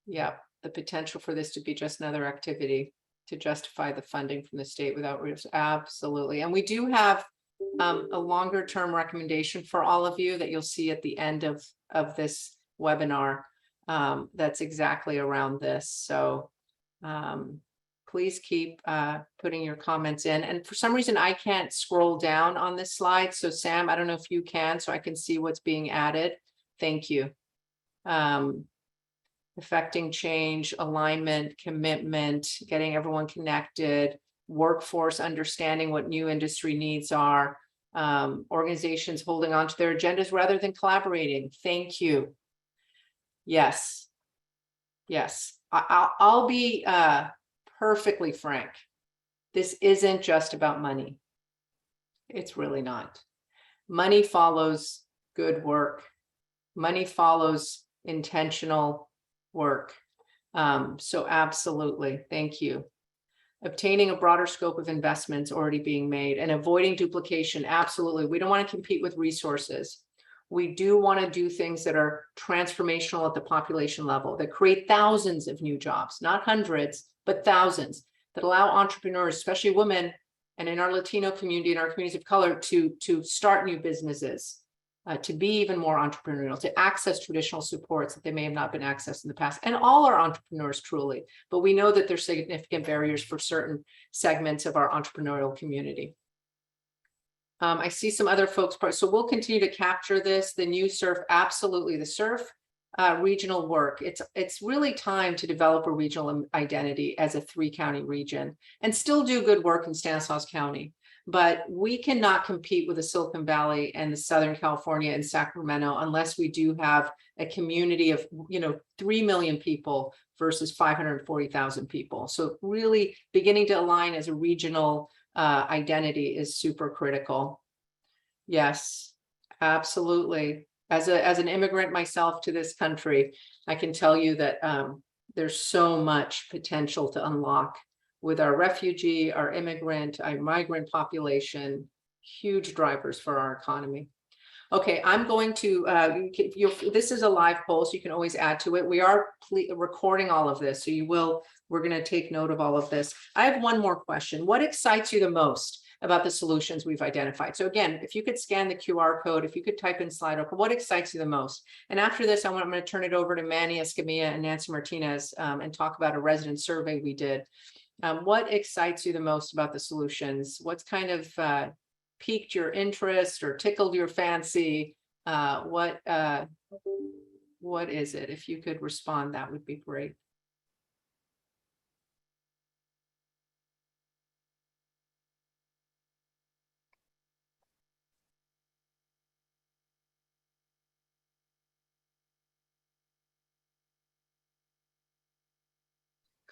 Yeah, the potential for this to be just another activity to justify the funding from the state without risk. Absolutely. And we do have a longer term recommendation for all of you that you'll see at the end of this webinar. That's exactly around this. So please keep putting your comments in. And for some reason, I can't scroll down on this slide. So Sam, I don't know if you can, so I can see what's being added. Thank you. Affecting change, alignment, commitment, getting everyone connected, workforce understanding what new industry needs are, organizations holding on to their agendas rather than collaborating. Thank you. Yes. Yes. I'll be perfectly frank. This isn't just about money. It's really not. Money follows good work. Money follows intentional work. So absolutely. Thank you. Obtaining a broader scope of investments already being made and avoiding duplication. Absolutely. We don't want to compete with resources. We do want to do things that are transformational at the population level, that create thousands of new jobs, not hundreds, but thousands, that allow entrepreneurs, especially women, and in our Latino community and our communities of color to start new businesses, to be even more entrepreneurial, to access traditional supports that they may have not been accessed in the past. And all are entrepreneurs truly, but we know that there's significant barriers for certain segments of our entrepreneurial community. I see some other folks, so we'll continue to capture this. The new SURF, absolutely. The SURF regional work. It's really time to develop a regional identity as a 3-county region and still do good work in Stanislaus County. But we cannot compete with the Silicon Valley and the Southern California and Sacramento unless we do have a community of, 3 million people versus 540,000 people. So really beginning to align as a regional identity is super critical. Yes, absolutely. As an immigrant myself to this country, I can tell you that there's so much potential to unlock with our refugee, our immigrant, our migrant population, huge drivers for our economy. Okay, I'm going to, this is a live poll, so you can always add to it. We are recording all of this, so we're gonna take note of all of this. I have one more question. What excites you the most about the solutions we've identified? So again, if you could scan the QR code, if you could type in Slido, what excites you the most? And after this, I'm gonna turn it over to Manny Escamilla and Nancy Martinez and talk about a resident survey we did. What excites you the most about the solutions? What's kind of piqued your interest or tickled your fancy? What is it? If you could respond, that would be great.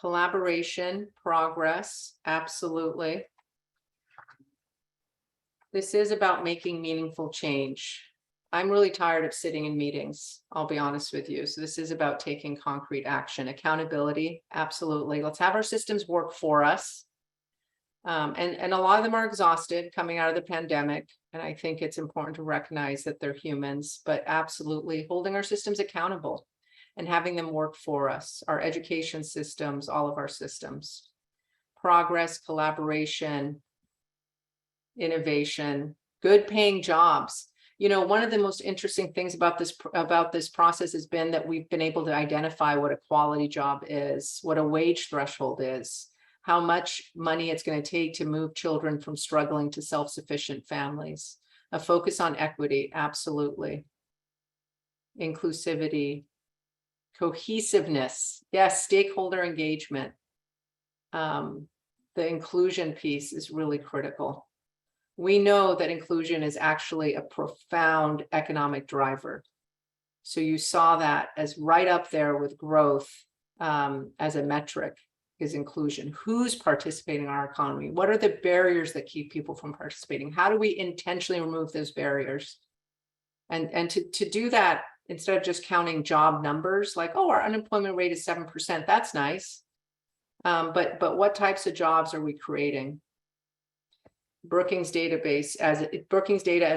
Collaboration, progress, absolutely. This is about making meaningful change. I'm really tired of sitting in meetings, I'll be honest with you. So this is about taking concrete action. Accountability, absolutely. Let's have our systems work for us. And a lot of them are exhausted coming out of the pandemic. And I think it's important to recognize that they're humans, but absolutely holding our systems accountable and having them work for us, our education systems, all of our systems. Progress, collaboration, innovation, good paying jobs. You know, one of the most interesting things about this process has been that we've been able to identify what a quality job is, what a wage threshold is, how much money it's going to take to move children from struggling to self-sufficient families. A focus on equity, absolutely. Inclusivity, cohesiveness, yes, stakeholder engagement. The inclusion piece is really critical. We know that inclusion is actually a profound economic driver. So you saw that as right up there with growth as a metric is inclusion. Who's participating in our economy? What are the barriers that keep people from participating? How do we intentionally remove those barriers? And to do that, instead of just counting job numbers, like, oh, our unemployment rate is 7%, that's nice. But what types of jobs are we creating? Brookings data as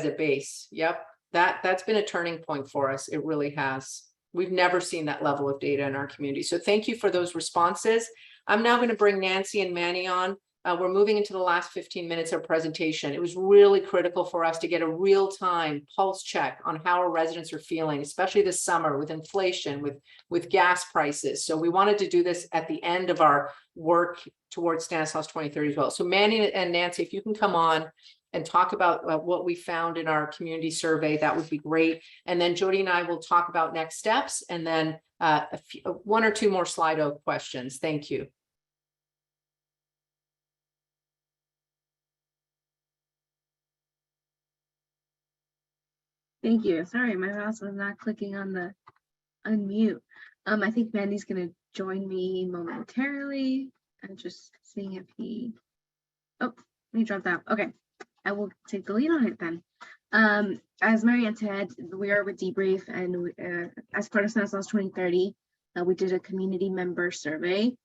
a base. Yep, that's been a turning point for us. It really has. We've never seen that level of data in our community. So thank you for those responses. I'm now going to bring Nancy and Manny on. We're moving into the last 15 minutes of presentation. It was really critical for us to get a real-time pulse check on how our residents are feeling, especially this summer with inflation, with gas prices. So we wanted to do this at the end of our work towards Stanislaus 2030 as well. So Manny and Nancy, if you can come on and talk about what we found in our community survey, that would be great. And then Jody and I will talk about next steps, and then one or two more Slido questions. Thank you. Thank you. Sorry, my mouse was not clicking on the unmute. I think Mandy's going to join me momentarily. I'm just seeing if he dropped out. Okay, I will take the lead on it then. As Marianne said, we are with Debrief, and as part of Stanislaus 2030, we did a community member survey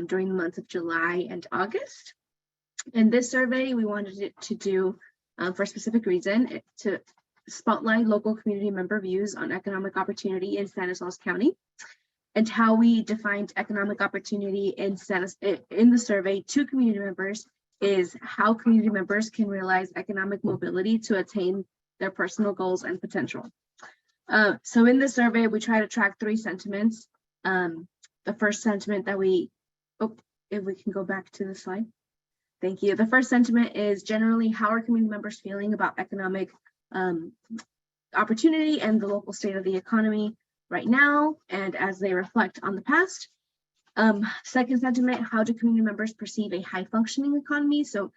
during the months of July and August. And this survey, we wanted it to do for a specific reason, to spotlight local community member views on economic opportunity in Stanislaus County, and how we defined economic opportunity in the survey to community members is how community members can realize economic mobility to attain their personal goals and potential. So in the survey, we try to track three sentiments. The first sentiment that if we can go back to the slide. Thank you. The first sentiment is generally how are community members feeling about economic opportunity and the local state of the economy right now, and as they reflect on the past. Second sentiment, how do community members perceive a high functioning economy? So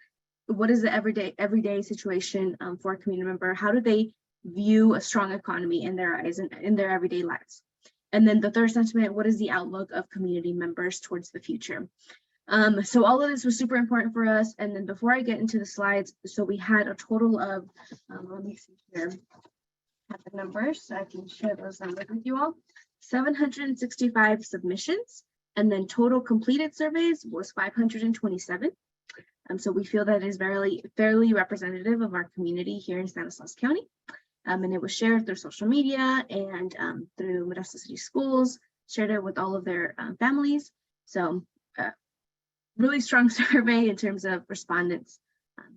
what is the everyday situation for a community member? How do they view a strong economy in their eyes and in their everyday lives? And then the third sentiment, what is the outlook of community members towards the future? So all of this was super important for us. And then before I get into the slides, so we had a total of, let me see here, I have the numbers, so I can share those numbers with you all. 765 submissions, and then total completed surveys was 527. So we feel that is fairly representative of our community here in Stanislaus County. And it was shared through social media and through Modesto City Schools, shared it with all of their families. So really strong survey in terms of respondents.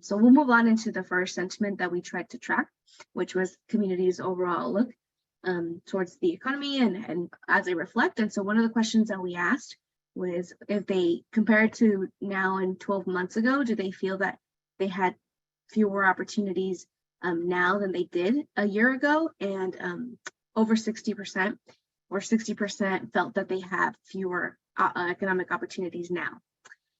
So we'll move on into the first sentiment that we tried to track, which was community's overall look towards the economy and as they reflect. And so one of the questions that we asked was if they compared to now and 12 months ago, do they feel that they had fewer opportunities now than they did a year ago? And over 60% or 60% felt that they have fewer economic opportunities now.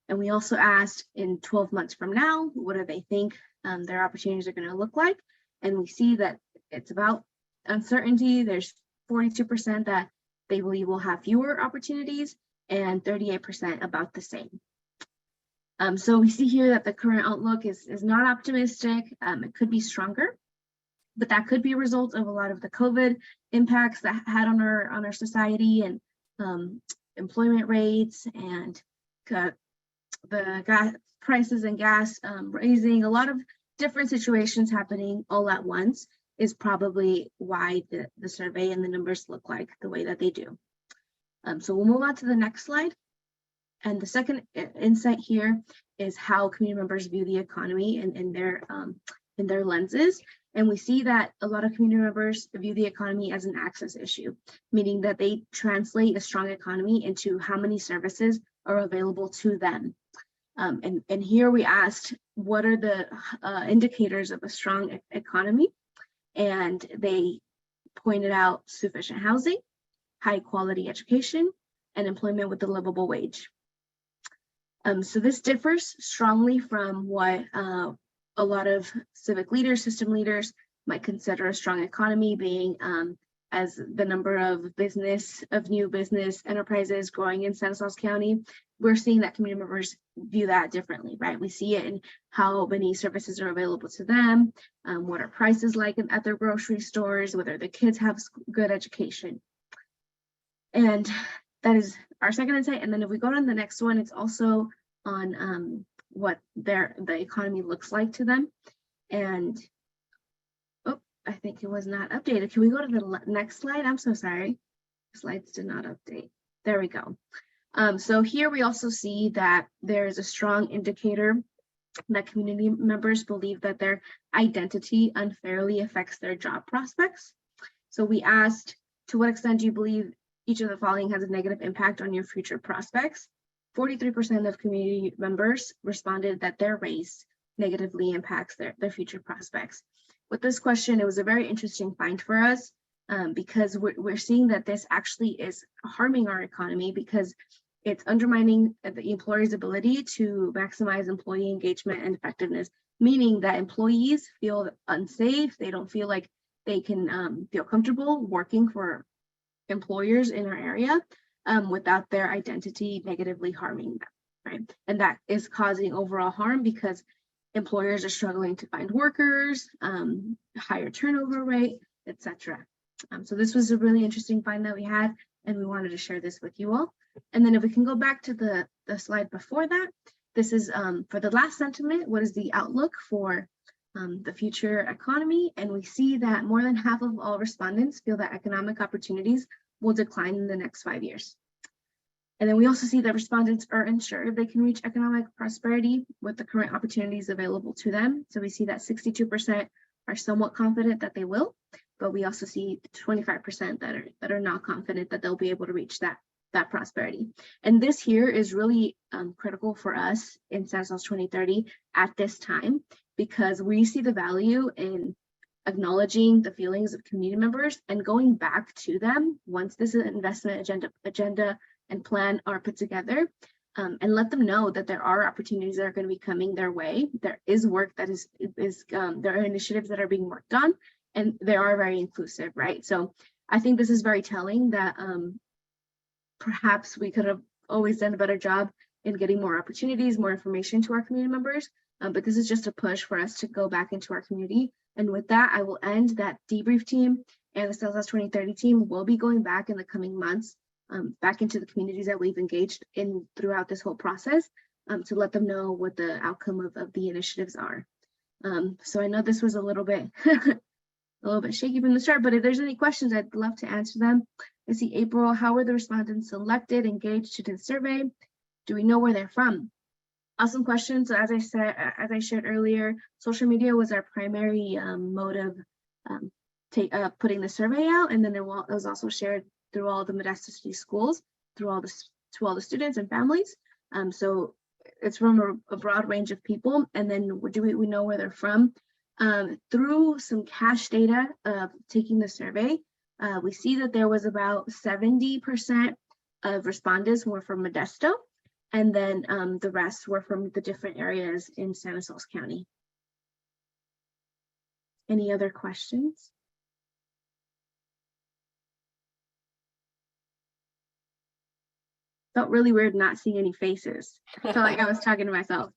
And we also asked in 12 months from now, what do they think their opportunities are going to look like? And we see that it's about uncertainty. There's 42% that they believe will have fewer opportunities and 38% about the same. So we see here that the current outlook is not optimistic. It could be stronger, but that could be a result of a lot of the COVID impacts that had on our society and employment rates and the gas prices and gas raising. A lot of different situations happening all at once is probably why the survey and the numbers look like the way that they do. So we'll move on to the next slide. And the second insight here is how community members view the economy in their lenses. And we see that a lot of community members view the economy as an access issue, meaning that they translate a strong economy into how many services are available to them. And here we asked, what are the indicators of a strong economy? And they pointed out sufficient housing, high quality education, and employment with a livable wage. So this differs strongly from what a lot of civic leaders, system leaders might consider a strong economy being, as the number of new business enterprises growing in Stanislaus County. We're seeing that community members view that differently, right? We see it in how many services are available to them, what are prices like at their grocery stores, whether the kids have good education. And that is our second insight. And then if we go to the next one, it's also on what the economy looks like to them. And oh, I think it was not updated. Can we go to the next slide? I'm so sorry. Slides did not update. There we go. So here we also see that there is a strong indicator that community members believe that their identity unfairly affects their job prospects. So we asked, to what extent do you believe each of the following has a negative impact on your future prospects? 43% of community members responded that their race negatively impacts their future prospects. With this question, it was a very interesting find for us because we're seeing that this actually is harming our economy because it's undermining the employer's ability to maximize employee engagement and effectiveness, meaning that employees feel unsafe. They don't feel like they can feel comfortable working for employers in our area without their identity negatively harming them, right? And that is causing overall harm because employers are struggling to find workers, higher turnover rate, etc. So this was a really interesting find that we had, and we wanted to share this with you all. And then if we can go back to the slide before that, this is for the last sentiment, what is the outlook for the future economy? And we see that more than half of all respondents feel that economic opportunities will decline in the next 5 years. And then we also see that respondents are unsure they can reach economic prosperity with the current opportunities available to them. So we see that 62% are somewhat confident that they will, but we also see 25% that are not confident that they'll be able to reach that prosperity. And this here is really critical for us in Stanislaus 2030 at this time, because we see the value in acknowledging the feelings of community members and going back to them once this investment agenda and plan are put together, and let them know that there are opportunities that are going to be coming their way. There is work that there are initiatives that are being worked on, and they are very inclusive, right? So I think this is very telling that perhaps we could have always done a better job in getting more opportunities, more information to our community members, but this is just a push for us to go back into our community. And with that, I will end that debrief team, and the Stanislaus 2030 team will be going back in the coming months back into the communities that we've engaged in throughout this whole process to let them know what the outcome of the initiatives are. So I know this was a little bit shaky from the start, but if there's any questions, I'd love to answer them. I see April, how were the respondents selected, engaged to the survey? Do we know where they're from? Awesome question. So as I shared earlier, social media was our primary mode of putting the survey out, and then it was also shared through all the Modesto City schools, to all the students and families. So it's from a broad range of people. And then we know where they're from? Through some cache data of taking the survey, we see that there was about 70% of respondents were from Modesto, and then the rest were from the different areas in Stanislaus County. Any other questions? Felt really weird not seeing any faces. I felt like I was talking to myself.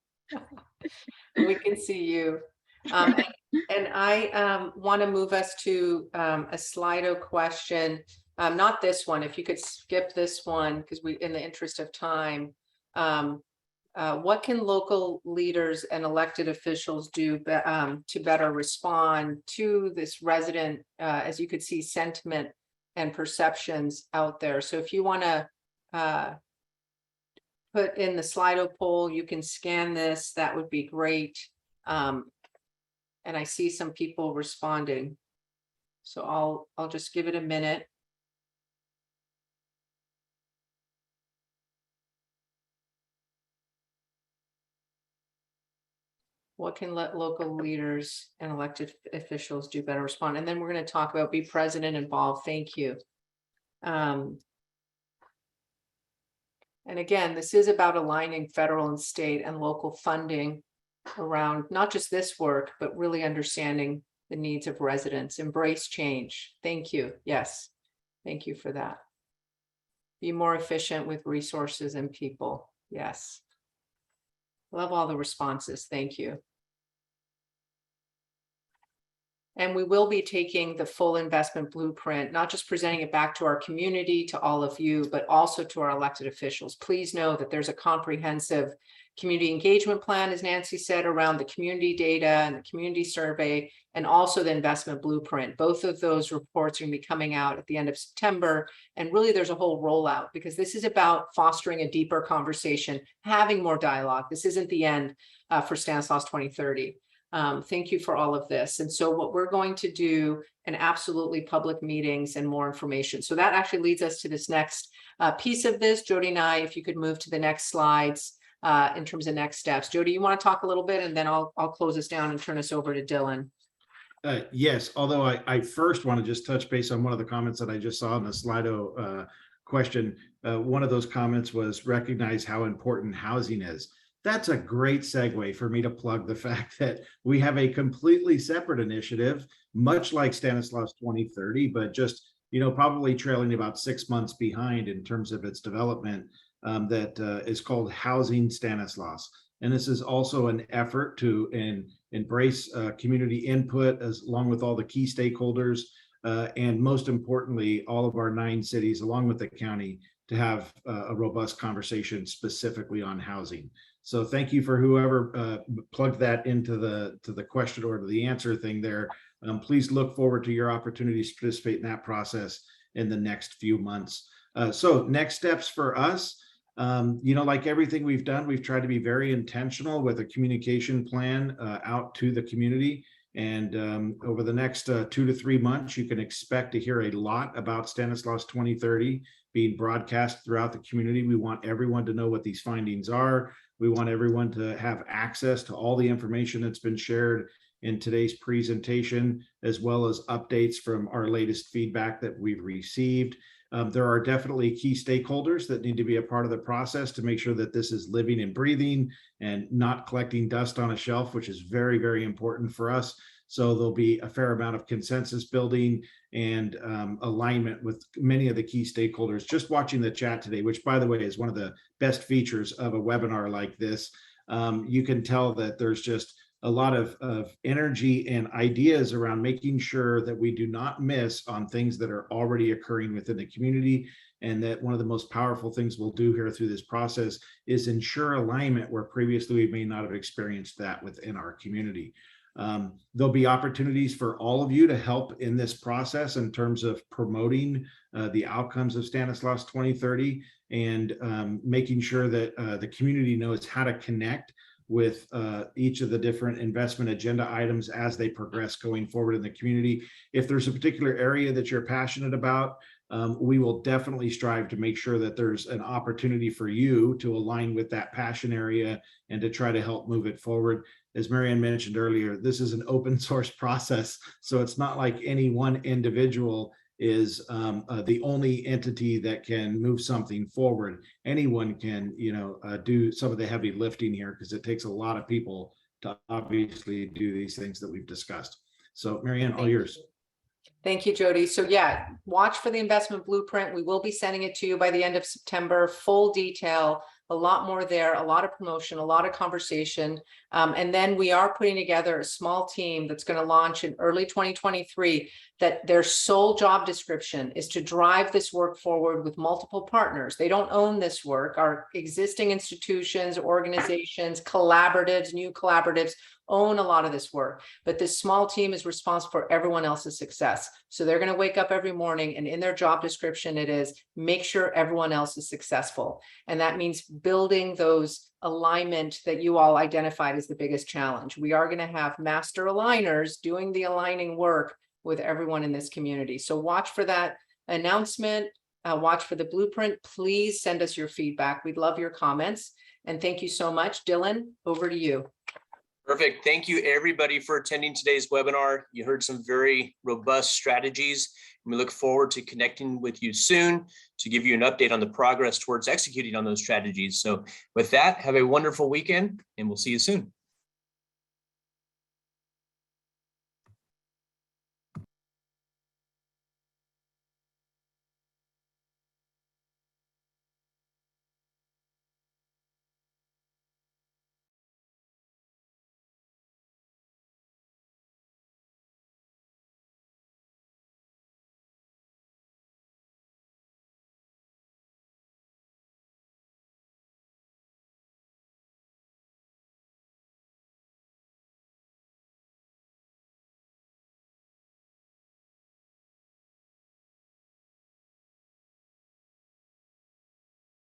We can see you. And I want to move us to a Slido question. Not this one, if you could skip this one, because in the interest of time. What can local leaders and elected officials do to better respond to this resident, as you could see, sentiment and perceptions out there? So if you want to put in the Slido poll. You can scan this. That would be great. And I see some people responding. So I'll just give it a minute. What can let local leaders and elected officials do better respond? And then we're going to talk about be present and involved. Thank you. And again, this is about aligning federal and state and local funding around not just this work, but really understanding the needs of residents. Embrace change. Thank you. Yes. Thank you for that. Be more efficient with resources and people. Yes. Love all the responses. Thank you. And we will be taking the full investment blueprint, not just presenting it back to our community, to all of you, but also to our elected officials. Please know that there's a comprehensive community engagement plan, as Nancy said, around the community data and the community survey, and also the investment blueprint. Both of those reports are going to be coming out at the end of September. And really, there's a whole rollout, because this is about fostering a deeper conversation, having more dialogue. This isn't the end for Stanislaus 2030. Thank you for all of this. And so what we're going to do, and absolutely public meetings and more information. So that actually leads us to this next piece of this. Jody and I, if you could move to the next slides in terms of next steps. Jody, you want to talk a little bit, and then I'll close us down and turn us over to Dylan. Yes, although I first want to just touch base on one of the comments that I just saw in the Slido question. One of those comments was recognize how important housing is. That's a great segue for me to plug the fact that we have a completely separate initiative, much like Stanislaus 2030, but just, probably trailing about 6 months behind in terms of its development, that is called Housing Stanislaus. And this is also an effort to embrace community input, along with all the key stakeholders, and most importantly, all of our 9 cities, along with the county, to have a robust conversation specifically on housing. So thank you for whoever plugged that into the question or to the answer thing there. Please look forward to your opportunities to participate in that process in the next few months. So next steps for us, like everything we've done, we've tried to be very intentional with a communication plan out to the community. And over the next 2 to 3 months, you can expect to hear a lot about Stanislaus 2030 being broadcast throughout the community. We want everyone to know what these findings are. We want everyone to have access to all the information that's been shared in today's presentation, as well as updates from our latest feedback that we've received. There are definitely key stakeholders that need to be a part of the process to make sure that this is living and breathing and not collecting dust on a shelf, which is very, very important for us. So there'll be a fair amount of consensus building and alignment with many of the key stakeholders. Just watching the chat today, which by the way is one of the best features of a webinar like this, you can tell that there's just a lot of energy and ideas around making sure that we do not miss on things that are already occurring within the community. And that one of the most powerful things we'll do here through this process is ensure alignment where previously we may not have experienced that within our community. There'll be opportunities for all of you to help in this process in terms of promoting the outcomes of Stanislaus 2030 and making sure that the community knows how to connect with each of the different investment agenda items as they progress going forward in the community. If there's a particular area that you're passionate about, we will definitely strive to make sure that there's an opportunity for you to align with that passion area and to try to help move it forward. As Marianne mentioned earlier, this is an open source process, so it's not like any one individual is the only entity that can move something forward. Anyone can, do some of the heavy lifting here, because it takes a lot of people to obviously do these things that we've discussed. So Marianne, all yours. Thank you, Jody. So yeah, watch for the investment blueprint. We will be sending it to you by the end of September, full detail, a lot more there, a lot of promotion, a lot of conversation. And then we are putting together a small team that's going to launch in early 2023, that their sole job description is to drive this work forward with multiple partners. They don't own this work. Our existing institutions, organizations, collaboratives, new collaboratives own a lot of this work, but this small team is responsible for everyone else's success. So they're going to wake up every morning, and in their job description, it is make sure everyone else is successful. And that means building those alignment that you all identified as the biggest challenge. We are going to have master aligners doing the aligning work with everyone in this community. So watch for that announcement, watch for the blueprint. Please send us your feedback. We'd love your comments. And thank you so much. Dylan, over to you. Perfect. Thank you, everybody, for attending today's webinar. You heard some very robust strategies, and we look forward to connecting with you soon to give you an update on the progress towards executing on those strategies. So with that, have a wonderful weekend, and we'll see you soon.